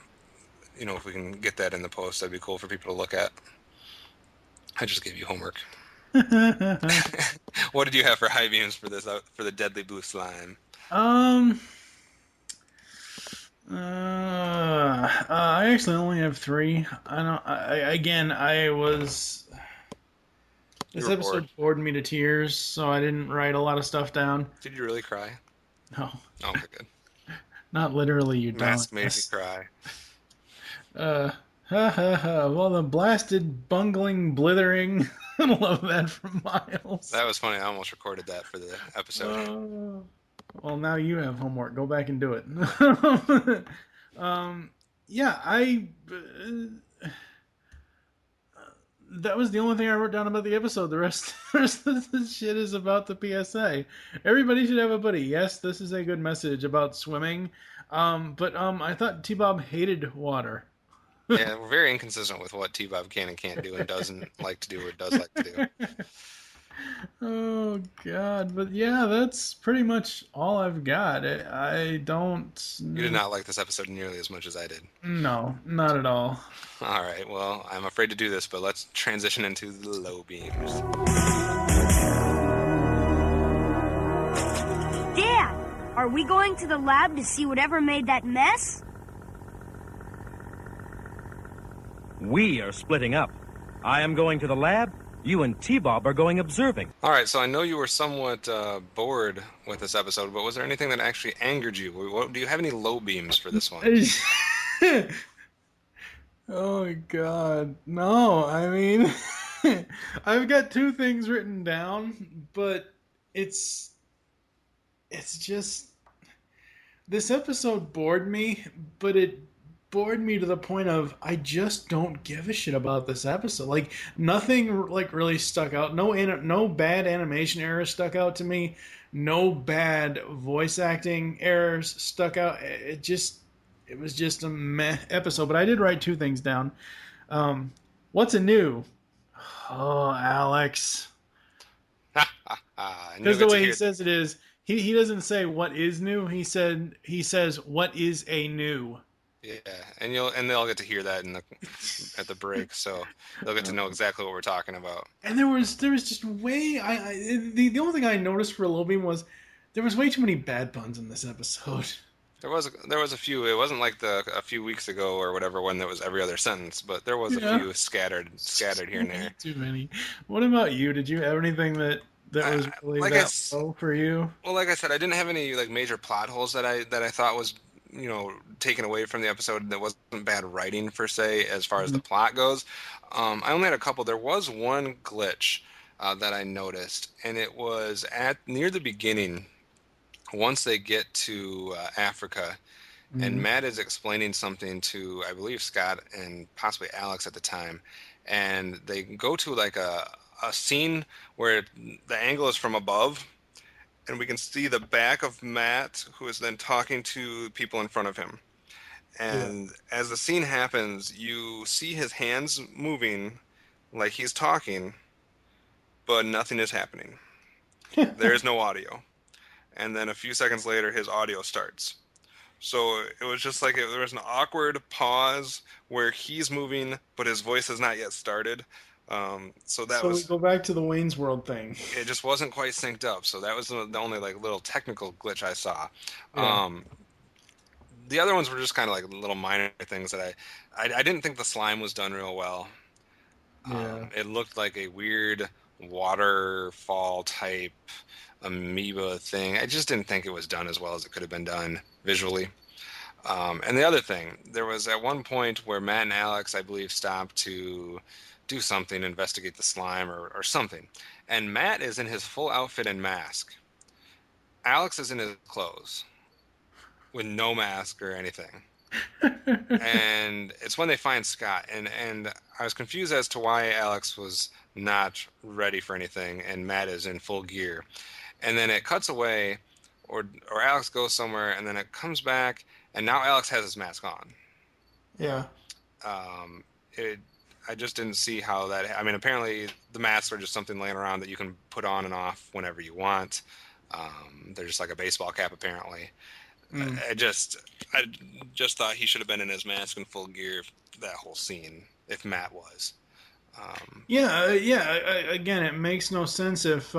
if we can get that in the post, that'd be cool for people to look at. I just gave you homework. What did you have for high beams for this for the deadly blue slime? um. I actually only have three. I don't. Again, I was. This episode bored me to tears, so I didn't write a lot of stuff down. Did you really cry? No. Oh, okay, good. Not literally, you don't. M.A.S.K made me cry. Well, the blasted, bungling, blithering. I love that from Miles. That was funny. I almost recorded that for the episode. Well, now you have homework. Go back and do it. Yeah, that was the only thing I wrote down about the episode. The rest of the shit is about the PSA. Everybody should have a buddy. Yes, this is a good message about swimming. But I thought T-Bob hated water. Yeah, we're very inconsistent with what T-Bob can and can't do and doesn't like to do or does like to do. Oh, God. But yeah, that's pretty much all I've got. I don't... You did not like this episode nearly as much as I did. No, not at all. All right, well, I'm afraid to do this, but let's transition into the low beams. Dad, are we going to the lab to see whatever made that mess? We are splitting up. I am going to the lab. You and T-Bob are going observing. All right, so I know you were somewhat bored with this episode, but was there anything that actually angered you? Do you have any low beams for this one? Oh, God. No, I mean, I've got two things written down, but it's just, this episode bored me, but it bored me to the point of I just don't give a shit about this episode. Like, nothing like really stuck out. No bad animation errors stuck out to me. No bad voice acting errors stuck out. It was just a meh episode. But I did write two things down. What's new? Oh, Alex. Because the way he says it is, he doesn't say what is new. He says what is a new. Yeah, and they'll get to hear that at the break, so they'll get to know exactly what we're talking about. And there was just way the only thing I noticed for a low beam was there was way too many bad puns in this episode. There was a few. It wasn't like a few weeks ago or whatever when there was every other sentence, but there was a few scattered here and there. Too many. What about you? Did you have anything that was really like low for you? Well, like I said, I didn't have any like major plot holes that I thought was taken away from the episode that wasn't bad writing per se as far as the plot goes. I only had a couple. There was one glitch that I noticed, and it was near the beginning. Once they get to Africa, and Matt is explaining something to, I believe, Scott and possibly Alex at the time, and they go to like a scene where the angle is from above, and we can see the back of Matt, who is then talking to people in front of him. And as the scene happens, you see his hands moving like he's talking, but nothing is happening. There is no audio. And then a few seconds later, his audio starts. So it was just like there was an awkward pause where he's moving, but his voice has not yet started. So we go back to the Wayne's World thing. It just wasn't quite synced up. So that was the only like little technical glitch I saw. Yeah. The other ones were just kind of like little minor things that I didn't think the slime was done real well. Yeah. It looked like a weird waterfall type amoeba thing. I just didn't think it was done as well as it could have been done visually. And the other thing, there was at one point where Matt and Alex, I believe, stopped to do something, investigate the slime or something. And Matt is in his full outfit and mask. Alex is in his clothes with no mask or anything. And it's when they find Scott, and I was confused as to why Alex was not ready for anything, and Matt is in full gear. And then it cuts away, or Alex goes somewhere, and then it comes back, and now Alex has his mask on. Yeah. Um, it, I just didn't see how that. I mean, apparently the masks are just something laying around that you can put on and off whenever you want. They're just like a baseball cap, apparently. Mm. I just thought he should have been in his mask and full gear that whole scene if Matt was. Again, it makes no sense if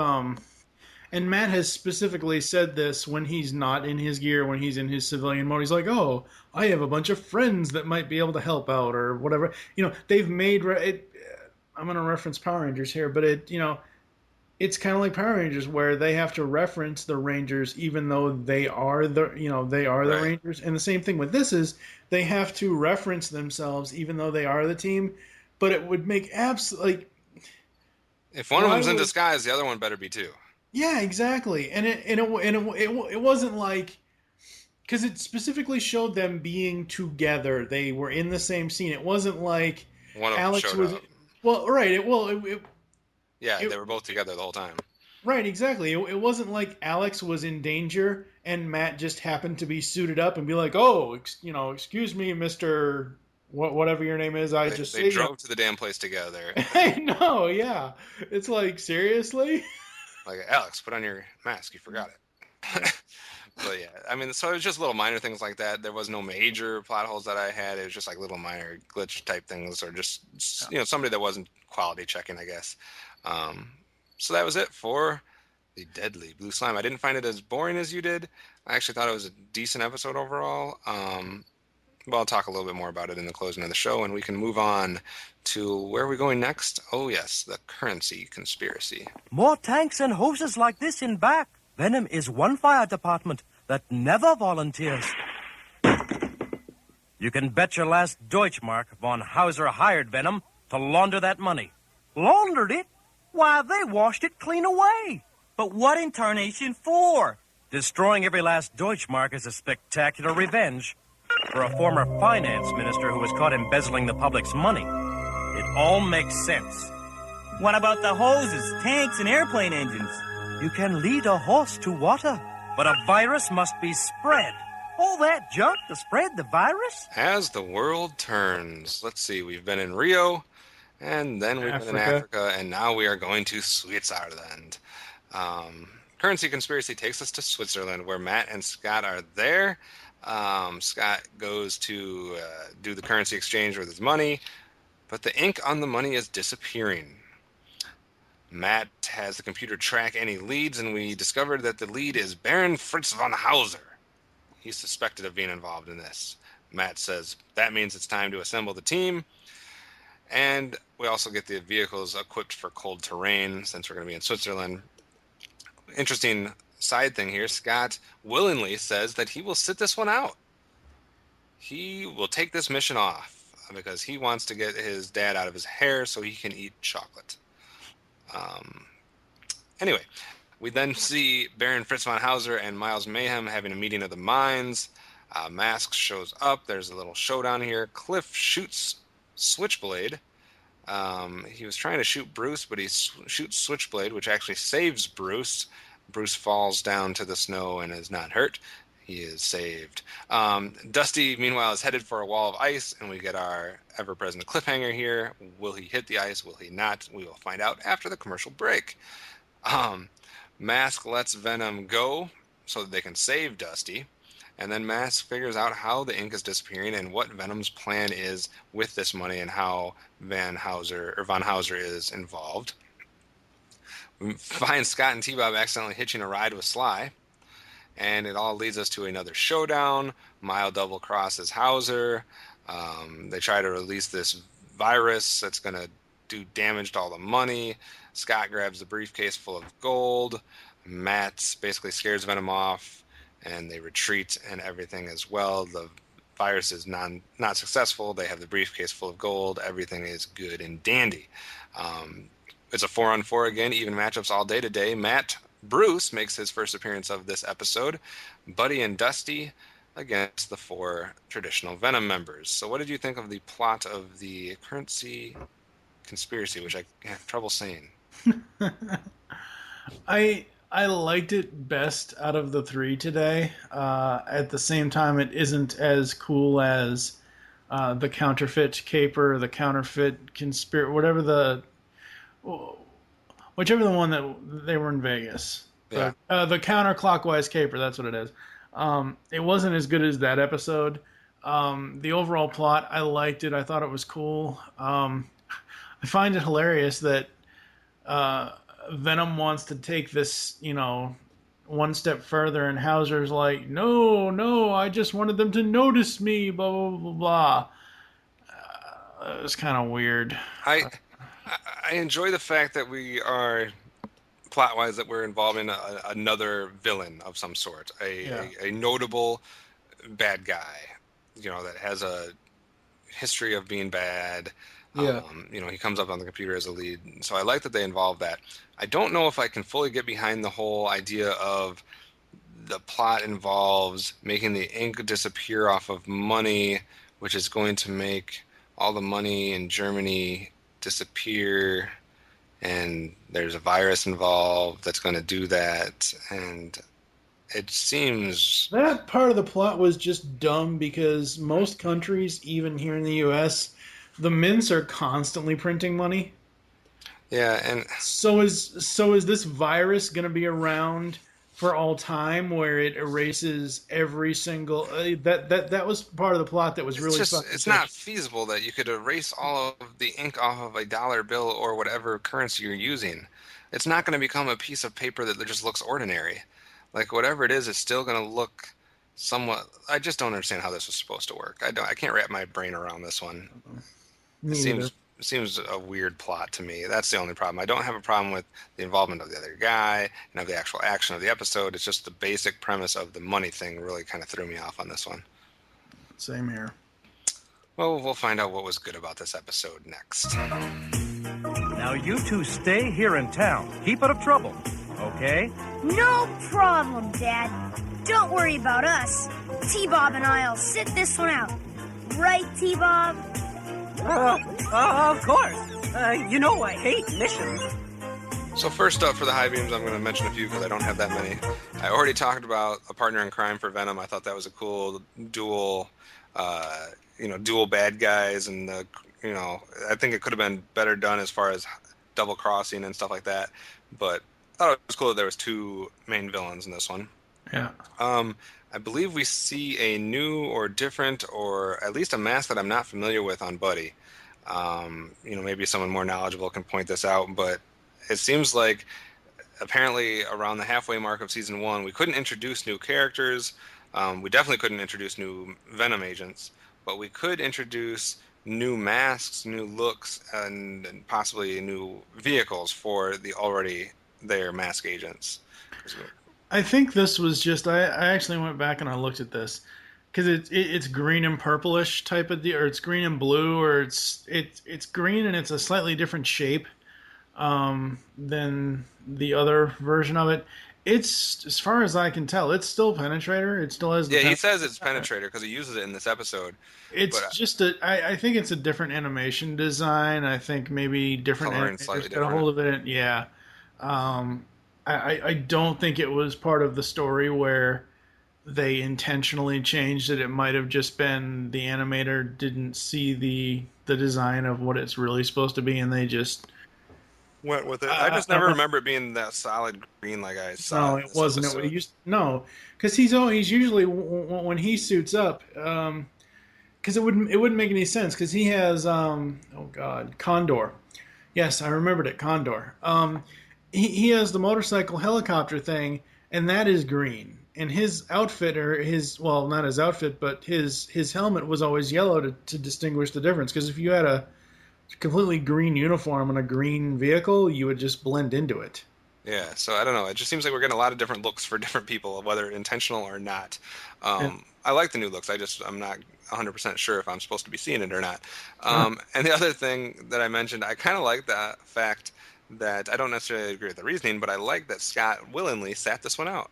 and Matt has specifically said this when he's not in his gear, when he's in his civilian mode. He's like, "Oh, I have a bunch of friends that might be able to help out, or whatever." They've made it. I'm going to reference Power Rangers here, but it's kind of like Power Rangers where they have to reference the Rangers even though they are the Right. Rangers. And the same thing with this is they have to reference themselves even though they are the team. But it would make absolutely If one of why them's in would disguise, the other one better be too. yeah, exactly. And it wasn't like because it specifically showed them being together. They were in the same scene. It wasn't like One of them Alex showed was up. well, right. Yeah, It they were both together the whole time. right, exactly. It wasn't like Alex was in danger and Matt just happened to be suited up and be like, "Oh, excuse me, Mister, whatever your name is." I just They drove to the damn place together. I know, yeah. It's like seriously. Like, Alex, put on your mask. You forgot it. But yeah, I mean, so it was just little minor things like that. There was no major plot holes that I had. It was just like little minor glitch type things, or just somebody that wasn't quality checking, I guess. Um, so that was it for the Deadly Blue Slime. I didn't find it as boring as you did. I actually thought it was a decent episode overall. Well, I'll talk a little bit more about it in the closing of the show, and we can move on to where are we going next? Oh yes, the currency conspiracy. More tanks and hoses like this in back. Venom is one fire department that never volunteers. You can bet your last Deutschmark von Hauser hired Venom to launder that money. Laundered it? Why, they washed it clean away. But what in tarnation for? Destroying every last Deutschmark is a spectacular revenge for a former finance minister who was caught embezzling the public's money. It all makes sense. What about the hoses, tanks, and airplane engines? You can lead a horse to water, but a virus must be spread. All that junk to spread the virus? As the world turns, let's see, we've been in Rio, and then we've been in Africa, and now we are going to Switzerland. Currency conspiracy takes us to Switzerland, where Matt and Scott are there. Scott goes to do the currency exchange with his money, but the ink on the money is disappearing. Matt has the computer track any leads, and we discovered that the lead is Baron Fritz von Hauser. He's suspected of being involved in this. Matt says that means it's time to assemble the team, and we also get the vehicles equipped for cold terrain since we're going to be in Switzerland. Interesting side thing here, Scott willingly says that he will sit this one out. He will take this mission off because he wants to get his dad out of his hair so he can eat chocolate. Anyway, we then see Baron Fritz von Hauser and Miles Mayhem having a meeting of the minds. M.A.S.K shows up. There's a little showdown here. Cliff shoots Switchblade. He was trying to shoot Bruce, but he shoots Switchblade, which actually saves Bruce. Bruce falls down to the snow and is not hurt. He is saved. Dusty, meanwhile, is headed for a wall of ice, and we get our ever-present cliffhanger here. Will he hit the ice? Will he not? We will find out after the commercial break. M.A.S.K lets Venom go so that they can save Dusty, and then M.A.S.K figures out how the ink is disappearing and what Venom's plan is with this money and how von Hauser is involved. We find Scott and T-Bob accidentally hitching a ride with Sly. And it all leads us to another showdown. Mile double crosses Hauser. They try to release this virus that's going to do damage to all the money. Scott grabs the briefcase full of gold. Matt basically scares Venom off, and they retreat and everything as well. The virus is not successful. They have the briefcase full of gold. Everything is good and dandy. It's a 4-on-4 again, even matchups all day today. Bruce makes his first appearance of this episode. Buddy and Dusty against the 4 traditional Venom members. So what did you think of the plot of the currency conspiracy, which I have trouble saying? I liked it best out of the 3 today. At the same time, it isn't as cool as the counterfeit caper, the counterfeit conspiracy, whichever the one that they were in Vegas. Yeah. The counterclockwise caper, that's what it is. It wasn't as good as that episode. The overall plot, I liked it. I thought it was cool. I find it hilarious that Venom wants to take this, one step further, and Hauser's like, no, no, I just wanted them to notice me, blah, blah, blah, blah. It was kind of weird. I enjoy the fact that we are plot-wise that we're involving another villain of some sort, a notable bad guy, that has a history of being bad. Yeah. He comes up on the computer as a lead. So I like that they involve that. I don't know if I can fully get behind the whole idea of the plot involves making the ink disappear off of money, which is going to make all the money in Germany disappear, and there's a virus involved that's going to do that, and it seems that part of the plot was just dumb because most countries, even here in the US, the mints are constantly printing money. Yeah, and so is this virus going to be around for all time, where it erases every single that was part of the plot that was really it's not feasible that you could erase all of the ink off of a dollar bill or whatever currency you're using. It's not going to become a piece of paper that just looks ordinary. Like whatever it is, it's still going to look somewhat. I just don't understand how this was supposed to work. I can't wrap my brain around this one. It seems a weird plot to me. That's the only problem. I don't have a problem with the involvement of the other guy and of the actual action of the episode. It's just the basic premise of the money thing really kind of threw me off on this one. Same here. Well, we'll find out what was good about this episode next. Now you two stay here in town. Keep out of trouble, okay? No problem, Dad. Don't worry about us. T-Bob and I'll sit this one out. Right, T-Bob? Of course. I hate missions. So first up for the high beams, I'm going to mention a few because I don't have that many. I already talked about a partner in crime for Venom. I thought that was a cool dual bad guys, and I think it could have been better done as far as double crossing and stuff like that. But I thought it was cool that there was 2 main villains in this one. Yeah. I believe we see a new or different, or at least a mask that I'm not familiar with on Buddy. Maybe someone more knowledgeable can point this out, but it seems like apparently around the halfway mark of season 1, we couldn't introduce new characters. We definitely couldn't introduce new Venom agents, but we could introduce new masks, new looks, and possibly new vehicles for the already there mask agents. I think this was just. I actually went back and I looked at this because it's green and purplish type of deal, or it's green and blue, or it's green and it's a slightly different shape than the other version of it. It's, as far as I can tell, it's still Penetrator. It still has. He says it's Penetrator because he uses it in this episode. It's I think it's a different animation design. I think maybe different animators got a hold of it. Yeah. I don't think it was part of the story where they intentionally changed it. It might have just been the animator didn't see the design of what it's really supposed to be, and they just went with it. I just never remember it being that solid green like I saw. No, it wasn't. Because he's usually when he suits up. Because it wouldn't make any sense. Because he has Condor. Yes, I remembered it. Condor. He has the motorcycle helicopter thing, and that is green. And his outfit, not his outfit, but his helmet was always yellow to distinguish the difference. Because if you had a completely green uniform and a green vehicle, you would just blend into it. Yeah, so I don't know. It just seems like we're getting a lot of different looks for different people, whether intentional or not. I like the new looks. I'm not 100% sure if I'm supposed to be seeing it or not. And the other thing that I mentioned, I kind of like that fact that I don't necessarily agree with the reasoning, but I like that Scott willingly sat this one out.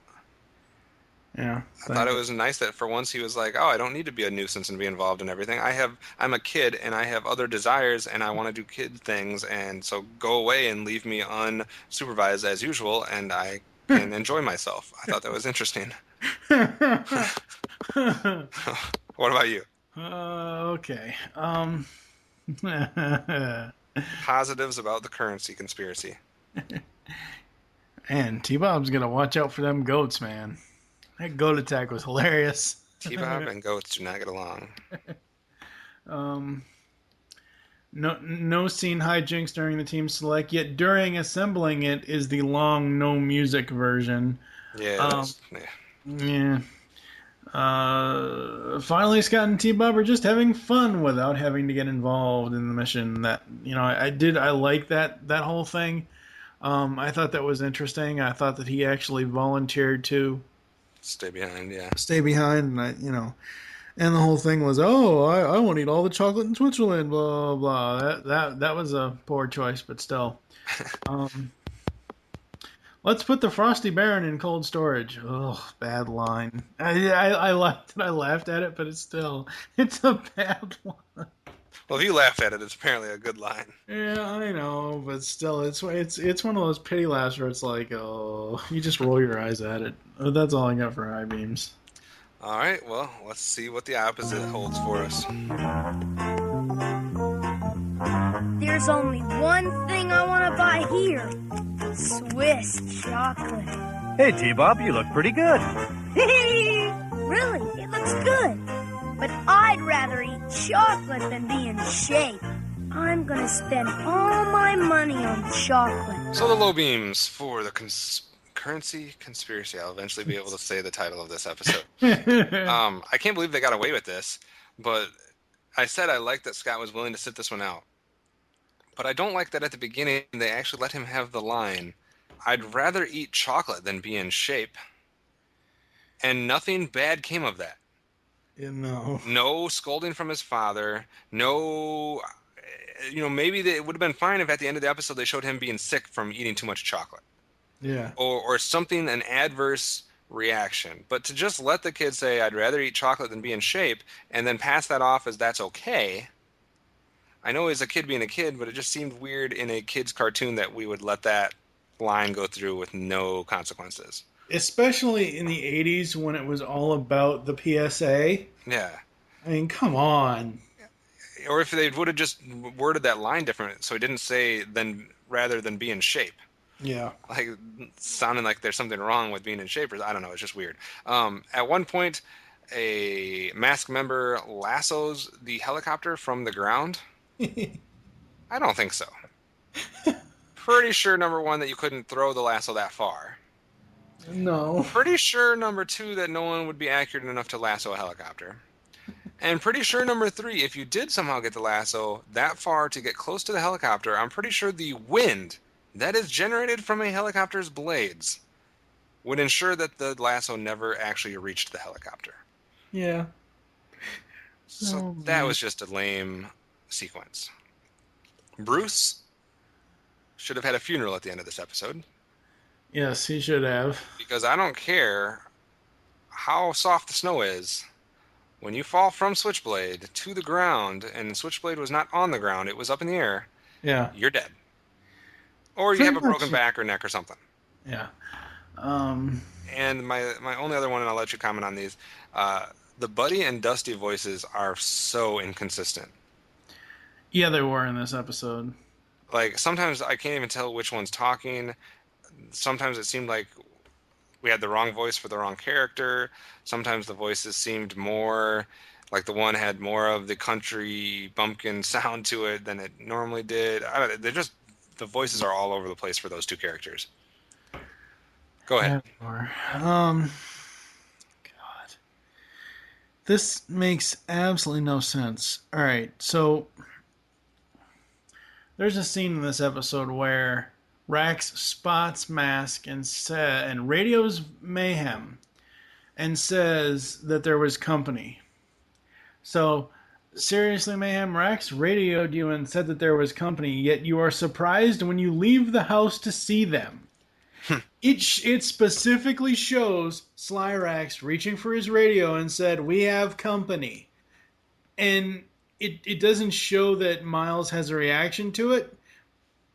Yeah. I thought it was nice that for once he was like, "Oh, I don't need to be a nuisance and be involved in everything. I'm a kid and I have other desires and I want to do kid things, and so go away and leave me unsupervised as usual, and I can enjoy myself." I thought that was interesting. What about you? Okay. Positives about the currency conspiracy. And T-Bob's gonna watch out for them goats, man. That goat attack was hilarious. T-Bob and goats do not get along. No scene hijinks during the team select, yet during assembling it is the long no music version. Yeah. Yeah. Finally, Scott and T-Bob are just having fun without having to get involved in the mission. That I like that whole thing. I thought that was interesting. I thought that he actually volunteered to Stay behind, yeah. stay behind, and and the whole thing was, oh, I want to eat all the chocolate in Switzerland, blah blah. That was a poor choice, but still. Let's put the Frosty Baron in cold storage. Oh, bad line. I laughed at it, but it's a bad line. Well, if you laughed at it, it's apparently a good line. Yeah, I know, but still, it's one of those pity laughs where it's like, oh, you just roll your eyes at it. That's all I got for high beams. All right, well, let's see what the opposite holds for us. There's only one thing I want to buy here. Swiss chocolate. Hey, T-Bob, you look pretty good. Really, it looks good. But I'd rather eat chocolate than be in shape. I'm gonna spend all my money on chocolate. So the low beams for the currency conspiracy. I'll eventually be able to say the title of this episode. I can't believe they got away with this, but I said I liked that Scott was willing to sit this one out. But I don't like that at the beginning they actually let him have the line, "I'd rather eat chocolate than be in shape." And nothing bad came of that. No. No scolding from his father. No, maybe it would have been fine if at the end of the episode they showed him being sick from eating too much chocolate. Yeah. Or something, an adverse reaction. But to just let the kid say, "I'd rather eat chocolate than be in shape," and then pass that off as that's okay. I know he's a kid being a kid, but it just seemed weird in a kid's cartoon that we would let that line go through with no consequences. Especially in the 80s when it was all about the PSA. Yeah. I mean, come on. Or if they would have just worded that line different, so he didn't say rather than be in shape. Yeah. Like, sounding like there's something wrong with being in shape. I don't know. It's just weird. At one point, a M.A.S.K member lassos the helicopter from the ground. I don't think so. Pretty sure, number one, that you couldn't throw the lasso that far. No. Pretty sure, number two, that no one would be accurate enough to lasso a helicopter. And pretty sure, number three, if you did somehow get the lasso that far to get close to the helicopter, I'm pretty sure the wind that is generated from a helicopter's blades would ensure that the lasso never actually reached the helicopter. Yeah. So that was just a lame sequence. Bruce should have had a funeral at the end of this episode. Yes, he should have. Because I don't care how soft the snow is. When you fall from Switchblade to the ground, and Switchblade was not on the ground, it was up in the air, yeah, you're dead. Or you have a broken back or neck or something. Yeah. And my only other one, and I'll let you comment on these, the Buddy and Dusty voices are so inconsistent. Yeah, they were in this episode. Like, sometimes I can't even tell which one's talking. Sometimes it seemed like we had the wrong voice for the wrong character. Sometimes the voices seemed more like the one had more of the country bumpkin sound to it than it normally did. The voices are all over the place for those two characters. Go ahead. God. This makes absolutely no sense. All right, so there's a scene in this episode where Rax spots M.A.S.K and radios Mayhem and says that there was company. So, seriously, Mayhem, Rax radioed you and said that there was company, yet you are surprised when you leave the house to see them. It specifically shows Slyrax reaching for his radio and said, "We have company," and it doesn't show that Miles has a reaction to it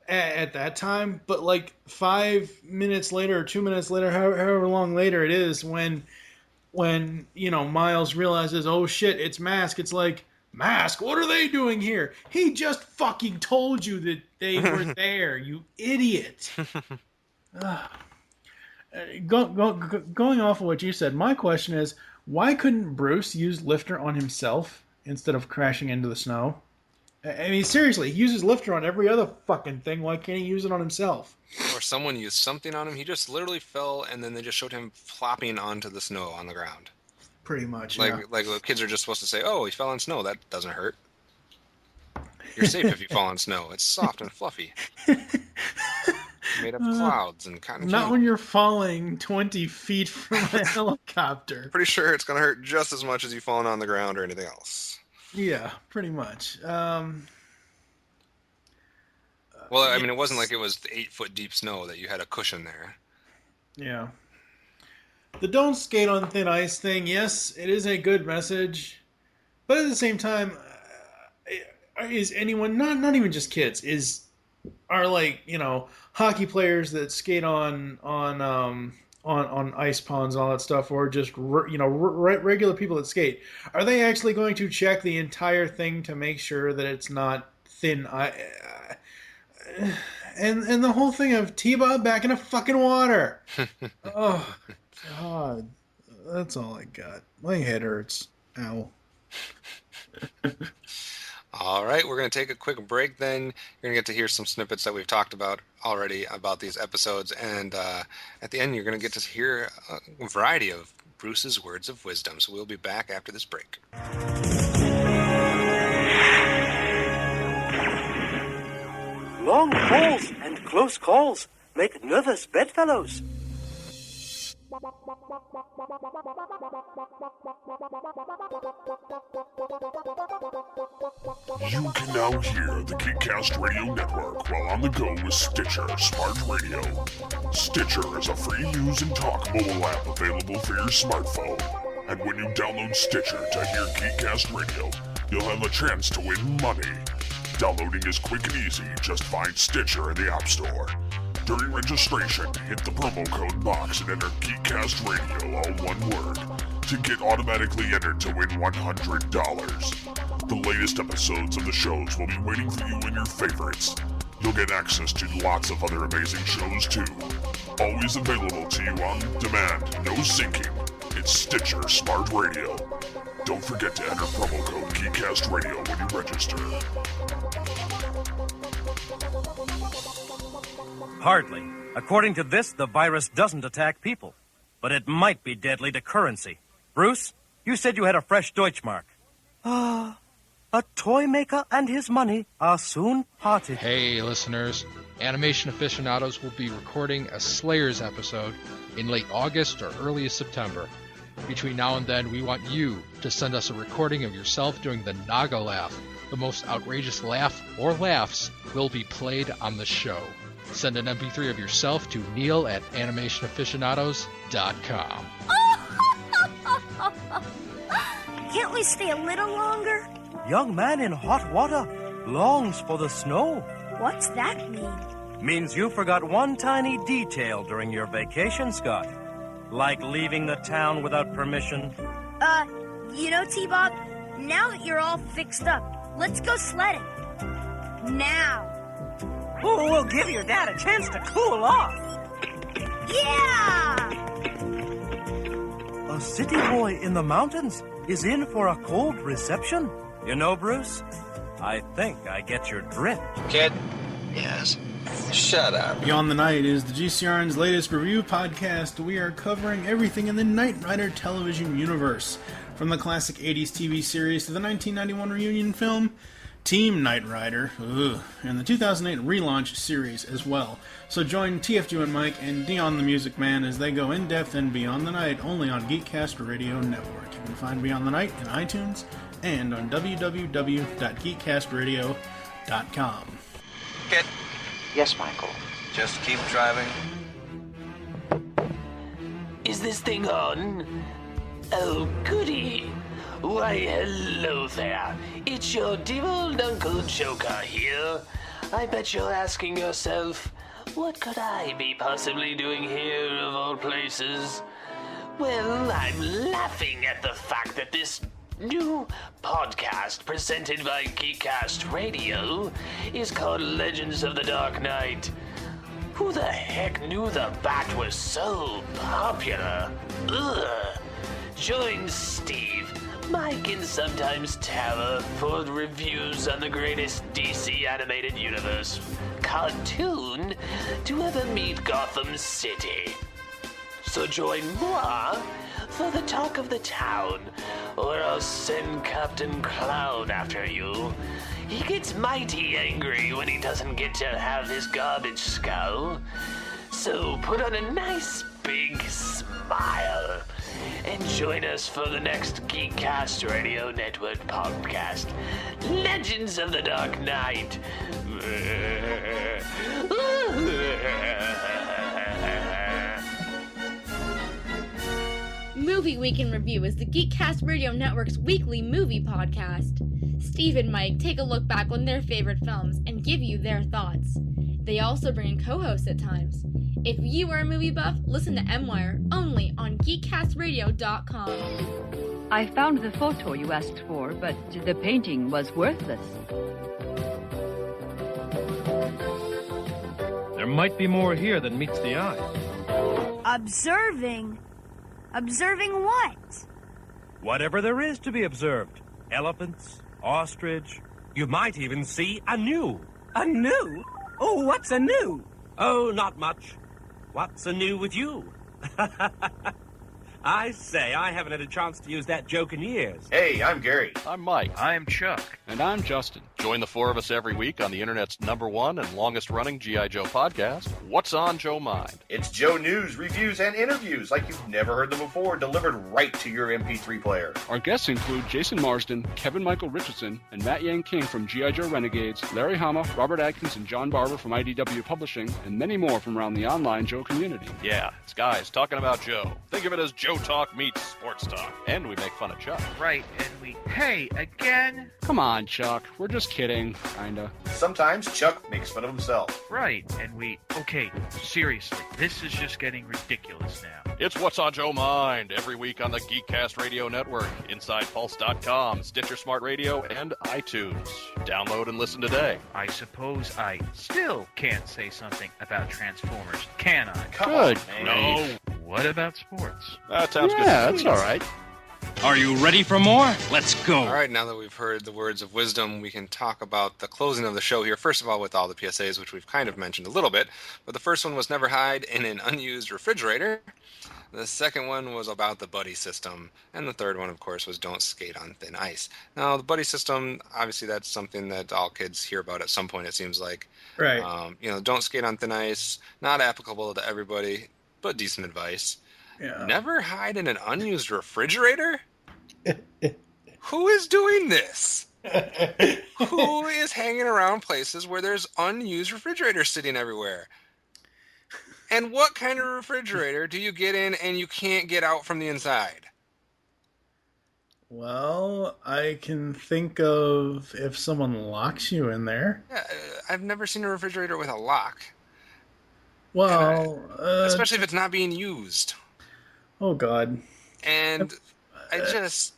at that time. But like 5 minutes later or 2 minutes later, however long later it is, when Miles realizes, oh shit, it's M.A.S.K. It's like, M.A.S.K, what are they doing here? He just fucking told you that they were there, you idiot. Going off of what you said, my question is, why couldn't Bruce use Lifter on himself instead of crashing into the snow? I mean, seriously, he uses Lifter on every other fucking thing. Why can't he use it on himself? Or someone used something on him. He just literally fell, and then they just showed him flopping onto the snow on the ground. Pretty much, like, yeah. Like the kids are just supposed to say, oh, he fell in snow. That doesn't hurt. You're safe if you fall in snow. It's soft and fluffy. Made up of clouds and cotton candy. Not when you're falling 20 feet from a helicopter. Pretty sure it's going to hurt just as much as you falling on the ground or anything else. Yeah, pretty much. Well, I mean, it wasn't like it was 8-foot deep snow that you had a cushion there. Yeah. The don't skate on thin ice thing, yes, it is a good message. But at the same time, is anyone, not even just kids, are like, hockey players that skate on ice ponds and all that stuff, or just regular people that skate, are they actually going to check the entire thing to make sure that it's not thin ice? And the whole thing of T-Bob back in the fucking water. Oh God, that's all I got. My head hurts. Ow. All right, we're going to take a quick break then. You're going to get to hear some snippets that we've talked about already about these episodes. And at the end, you're going to get to hear a variety of Bruce's words of wisdom. So we'll be back after this break. Long calls and close calls make nervous bedfellows. You can now hear the Geekcast Radio Network while on the go with Stitcher Smart Radio. Stitcher is a free news and talk mobile app available for your smartphone. And when you download Stitcher to hear Geekcast Radio, you'll have a chance to win money. Downloading is quick and easy. Just find Stitcher in the App Store. During registration, hit the promo code box and enter Geekcast Radio, all one word, to get automatically entered to win $100. The latest episodes of the shows will be waiting for you in your favorites. You'll get access to lots of other amazing shows too. Always available to you on demand, no syncing. It's Stitcher Smart Radio. Don't forget to enter promo code Geekcast Radio when you register. Hardly. According to this, the virus doesn't attack people. But it might be deadly to currency. Bruce, you said you had a fresh Deutschmark. A toy maker and his money are soon parted. Hey, listeners. Animation Aficionados will be recording a Slayers episode in late August or early September. Between now and then, we want you to send us a recording of yourself doing the Naga laugh. The most outrageous laugh or laughs will be played on the show. Send an MP3 of yourself to neil@animationaficionados.com. Can't we stay a little longer? Young man in hot water longs for the snow. What's that mean? Means you forgot one tiny detail during your vacation, Scott. Like leaving the town without permission. T-Bob, now that you're all fixed up, let's go sledding. Now. Oh, we'll give your dad a chance to cool off. Yeah! A city boy in the mountains is in for a cold reception. You know, Bruce, I think I get your drift. Kid? Yes? Shut up. Beyond the Night is the GCRN's latest review podcast. We are covering everything in the Knight Rider television universe, from the classic 80s TV series to the 1991 reunion film Team Knight Rider, and the 2008 relaunch series as well. So join TFG and Mike and Dion the Music Man as they go in depth in Beyond the Night, only on Geekcast Radio Network. You can find Beyond the Night in iTunes and on www.geekcastradio.com. Kid? Yes, Michael. Just keep driving. Is this thing on? Oh, goody. Why, hello there. It's your dear old Uncle Joker here. I bet you're asking yourself, what could I be possibly doing here of all places? Well, I'm laughing at the fact that this new podcast presented by Geekcast Radio is called Legends of the Dark Knight. Who the heck knew the Bat was so popular? Ugh. Join Steve, Mike, and sometimes Tara for reviews on the greatest DC animated universe cartoon to ever meet Gotham City. So join moi for the talk of the town, or I'll send Captain Clown after you. He gets mighty angry when he doesn't get to have his garbage skull. So put on a nice big smile and join us for the next Geekcast Radio Network podcast, Legends of the Dark Knight. Movie Week in Review is the Geekcast Radio Network's weekly movie podcast. Steve and Mike take a look back on their favorite films and give you their thoughts. They also bring in co-hosts at times. If you are a movie buff, listen to M.A.S.K only on geekcastradio.com. I found the photo you asked for, but the painting was worthless. There might be more here than meets the eye. Observing? Observing what? Whatever there is to be observed. Elephants, ostrich. You might even see a new. A new? Oh, what's a new? Oh, not much. What's anew with you? I say, I haven't had a chance to use that joke in years. Hey, I'm Gary. I'm Mike. I'm Chuck. And I'm Justin. Join the four of us every week on the internet's #1 and longest-running G.I. Joe podcast, What's on Joe Mind? It's Joe news, reviews, and interviews like you've never heard them before, delivered right to your MP3 player. Our guests include Jason Marsden, Kevin Michael Richardson, and Matt Yang King from G.I. Joe Renegades, Larry Hama, Robert Atkins, and John Barber from IDW Publishing, and many more from around the online Joe community. Yeah, it's guys talking about Joe. Think of it as Joe Talk meets sports talk. And we make fun of Chuck. Right, and Hey, again? Come on, Chuck. We're just kidding, kinda. Sometimes Chuck makes fun of himself. Right, and okay, seriously, this is just getting ridiculous now. It's What's on Joe Mind, every week on the Geekcast Radio Network, InsidePulse.com, Stitcher Smart Radio, and iTunes. Download and listen today. I suppose I still can't say something about Transformers, can I? Good. No. What about sports? That sounds good. Yeah, that's all right. Are you ready for more? Let's go. All right, now that we've heard the words of wisdom, we can talk about the closing of the show here. First of all, with all the PSAs, which we've kind of mentioned a little bit. But the first one was never hide in an unused refrigerator. The second one was about the buddy system. And the third one, of course, was don't skate on thin ice. Now, the buddy system, obviously that's something that all kids hear about at some point, it seems like. Right. Don't skate on thin ice, not applicable to everybody, but decent advice. Yeah. Never hide in an unused refrigerator? Who is doing this? Who is hanging around places where there's unused refrigerators sitting everywhere? And what kind of refrigerator do you get in and you can't get out from the inside? Well, I can think of if someone locks you in there. Yeah, I've never seen a refrigerator with a lock. Well, especially if it's not being used. Oh, God. And I just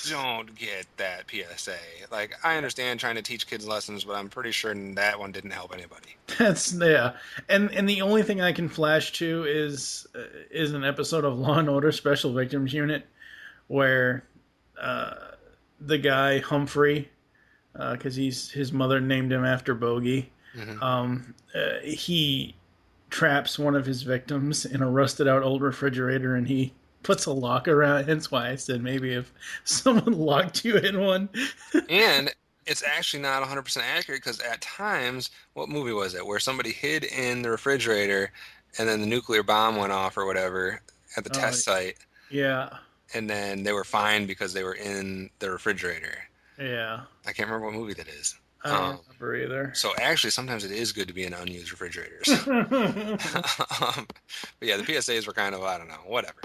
don't get that PSA. Like, I understand trying to teach kids lessons, but I'm pretty sure that one didn't help anybody. Yeah. And the only thing I can flash to is an episode of Law and Order Special Victims Unit where the guy, Humphrey, because his mother named him after Bogey, he traps one of his victims in a rusted out old refrigerator and he puts a lock around. That's why I said maybe if someone locked you in one. And it's actually not 100% accurate because at times, what movie was it, where somebody hid in the refrigerator and then the nuclear bomb went off or whatever at the test site. Yeah. And then they were fined because they were in the refrigerator. Yeah. I can't remember what movie that is. I don't remember either. So actually, sometimes it is good to be in unused refrigerators. But yeah, the PSAs were kind of, I don't know, whatever.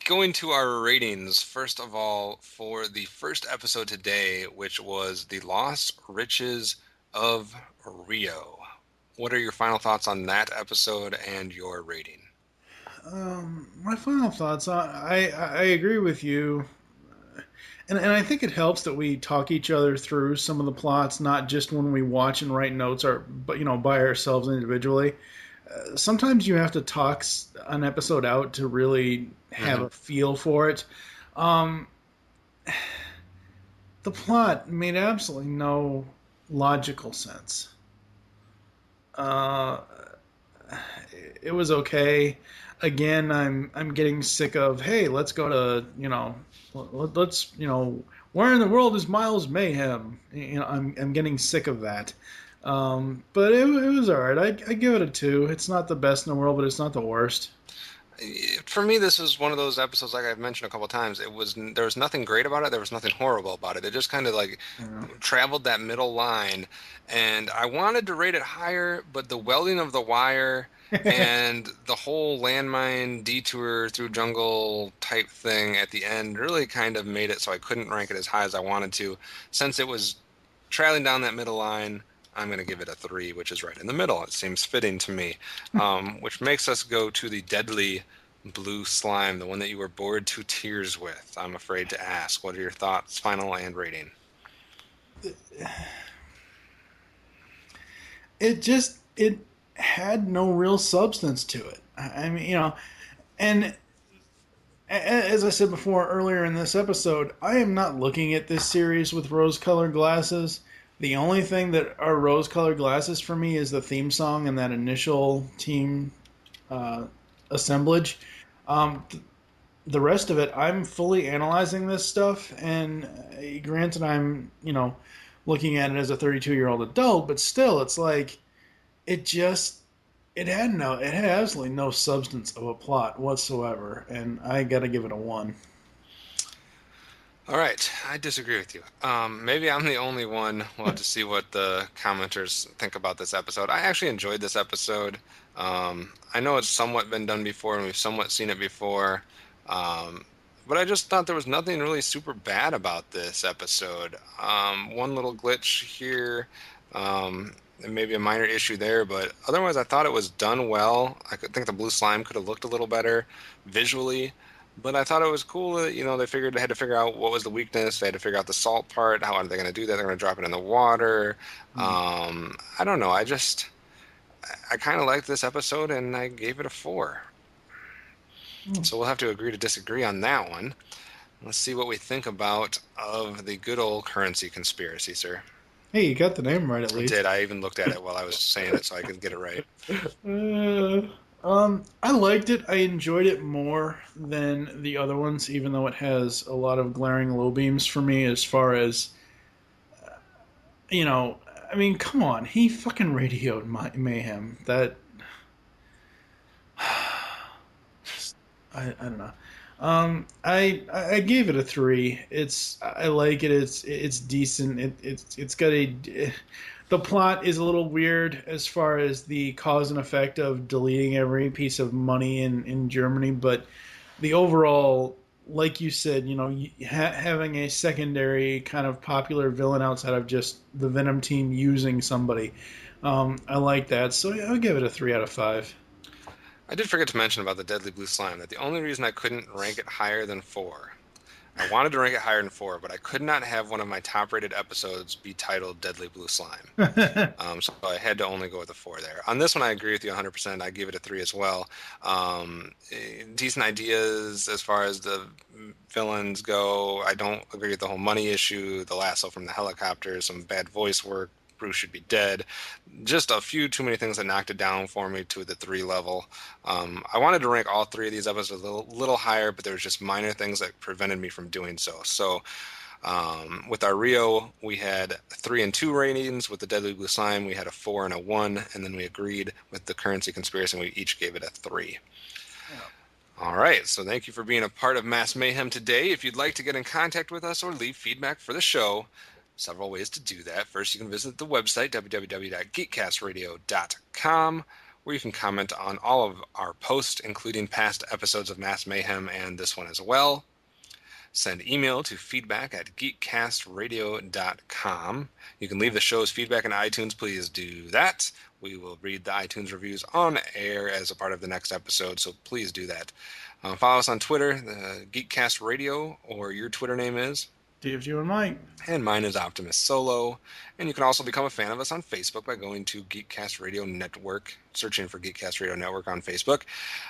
Going to our ratings, first of all, for the first episode today, which was The Lost Riches of Rio. What are your final thoughts on that episode and your rating? My final thoughts. I agree with you, and I think it helps that we talk each other through some of the plots, not just when we watch and write notes, or but by ourselves individually. Sometimes you have to talk an episode out to really have a feel for it. Um, the plot made absolutely no logical sense. Uh, it was okay. Again, I'm getting sick of, hey, let's go to let's where in the world is Miles Mayhem? I'm getting sick of that. But it was all right. I give it a 2. It's not the best in the world, but it's not the worst. For me, this was one of those episodes, like I've mentioned a couple of times. There was nothing great about it. There was nothing horrible about it. It just kind of like traveled that middle line, and I wanted to rate it higher, but the welding of the wire and the whole landmine detour through jungle type thing at the end really kind of made it so I couldn't rank it as high as I wanted to. Since it was traveling down that middle line, I'm going to give it a 3, which is right in the middle. It seems fitting to me, which makes us go to the deadly blue slime, the one that you were bored to tears with. I'm afraid to ask. What are your thoughts, final and rating? It had no real substance to it. I mean, and as I said before earlier in this episode, I am not looking at this series with rose-colored glasses. The only thing that are rose-colored glasses for me is the theme song and that initial team assemblage. The rest of it, I'm fully analyzing this stuff, and granted, I'm looking at it as a 32-year-old adult, but still, it's like it had absolutely no substance of a plot whatsoever, and I got to give it a 1. All right, I disagree with you. Maybe I'm the only one. We'll have to see what the commenters think about this episode. I actually enjoyed this episode. I know it's somewhat been done before, and we've somewhat seen it before. But I just thought there was nothing really super bad about this episode. One little glitch here, and maybe a minor issue there, but otherwise I thought it was done well. I could think the blue slime could have looked a little better visually. But I thought it was cool that, they had to figure out what was the weakness. They had to figure out the salt part. How are they going to do that? They're going to drop it in the water. I don't know. I kind of liked this episode, and I gave it a 4. So we'll have to agree to disagree on that one. Let's see what we think of the good old currency conspiracy, sir. Hey, you got the name right at least. I did. I even looked at it while I was saying it so I could get it right. I liked it. I enjoyed it more than the other ones, even though it has a lot of glaring low beams for me as far as, I mean, come on. He fucking radioed Mayhem. That, I don't know. I gave it a 3. I like it. It's decent. It's got the plot is a little weird as far as the cause and effect of deleting every piece of money in Germany, but the overall, like you said, having a secondary kind of popular villain outside of just the Venom team using somebody, I like that. So I'll give it a 3 out of 5. I did forget to mention about the Deadly Blue Slime that the only reason I couldn't rank it higher than 4, I wanted to rank it higher than 4, but I could not have one of my top-rated episodes be titled Deadly Blue Slime. So I had to only go with a 4 there. On this one, I agree with you 100%. I give it a 3 as well. Decent ideas as far as the villains go. I don't agree with the whole money issue, the lasso from the helicopter, some bad voice work. Bruce should be dead. Just a few too many things that knocked it down for me to the 3 level. I wanted to rank all 3 of these episodes a little higher, but there was just minor things that prevented me from doing so. So with our Rio, we had 3 and 2 ratings. With the Deadly Blue Slime, we had a 4 and a 1, and then we agreed with the Currency Conspiracy, and we each gave it a 3. All right, so thank you for being a part of Mass Mayhem today. If you'd like to get in contact with us or leave feedback for the show, several ways to do that. First, you can visit the website, www.geekcastradio.com, where you can comment on all of our posts, including past episodes of Mass Mayhem and this one as well. Send email to feedback@geekcastradio.com. You can leave the show's feedback in iTunes. Please do that. We will read the iTunes reviews on air as a part of the next episode, so please do that. Follow us on Twitter, Geekcast Radio, or your Twitter name is? TFG and Mike. And mine is Optimus Solo. And you can also become a fan of us on Facebook by going to Geekcast Radio Network, searching for Geekcast Radio Network on Facebook.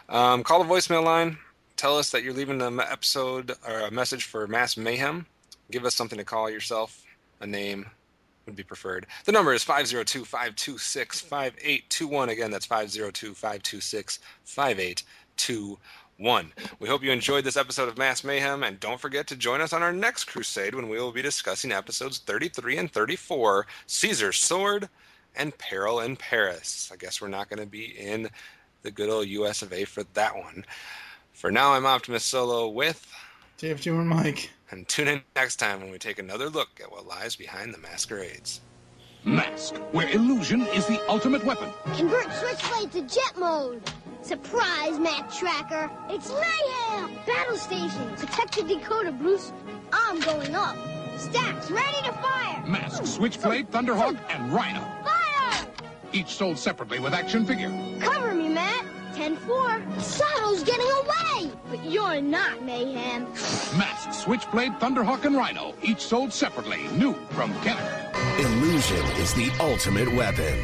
Call the voicemail line. Tell us that you're leaving an episode or a message for Mass Mayhem. Give us something to call yourself. A name would be preferred. The number is 502-526-5821. Again, that's 502-526-5821. We hope you enjoyed this episode of Mass Mayhem, and don't forget to join us on our next crusade when we will be discussing episodes 33 and 34, Caesar's Sword and Peril in Paris. I guess we're not going to be in the good old US of A for that one. For now, I'm Optimus Solo with TFG and Mike. And tune in next time when we take another look at what lies behind the masquerades. M.A.S.K, where illusion is the ultimate weapon. Convert Switchblade to jet mode. Surprise, Mac Tracker. It's mayhem. Battle station. Protect the decoder, Bruce. I'm going up. Stacks ready to fire. M.A.S.K, Switchblade, Thunderhawk, and Rhino. Fire! Each sold separately with action figure. Cover me, Matt. 10-4. Sato's getting away. But you're not, Mayhem. M.A.S.K, Switchblade, Thunderhawk, and Rhino. Each sold separately. New from Kenner. Illusion is the ultimate weapon.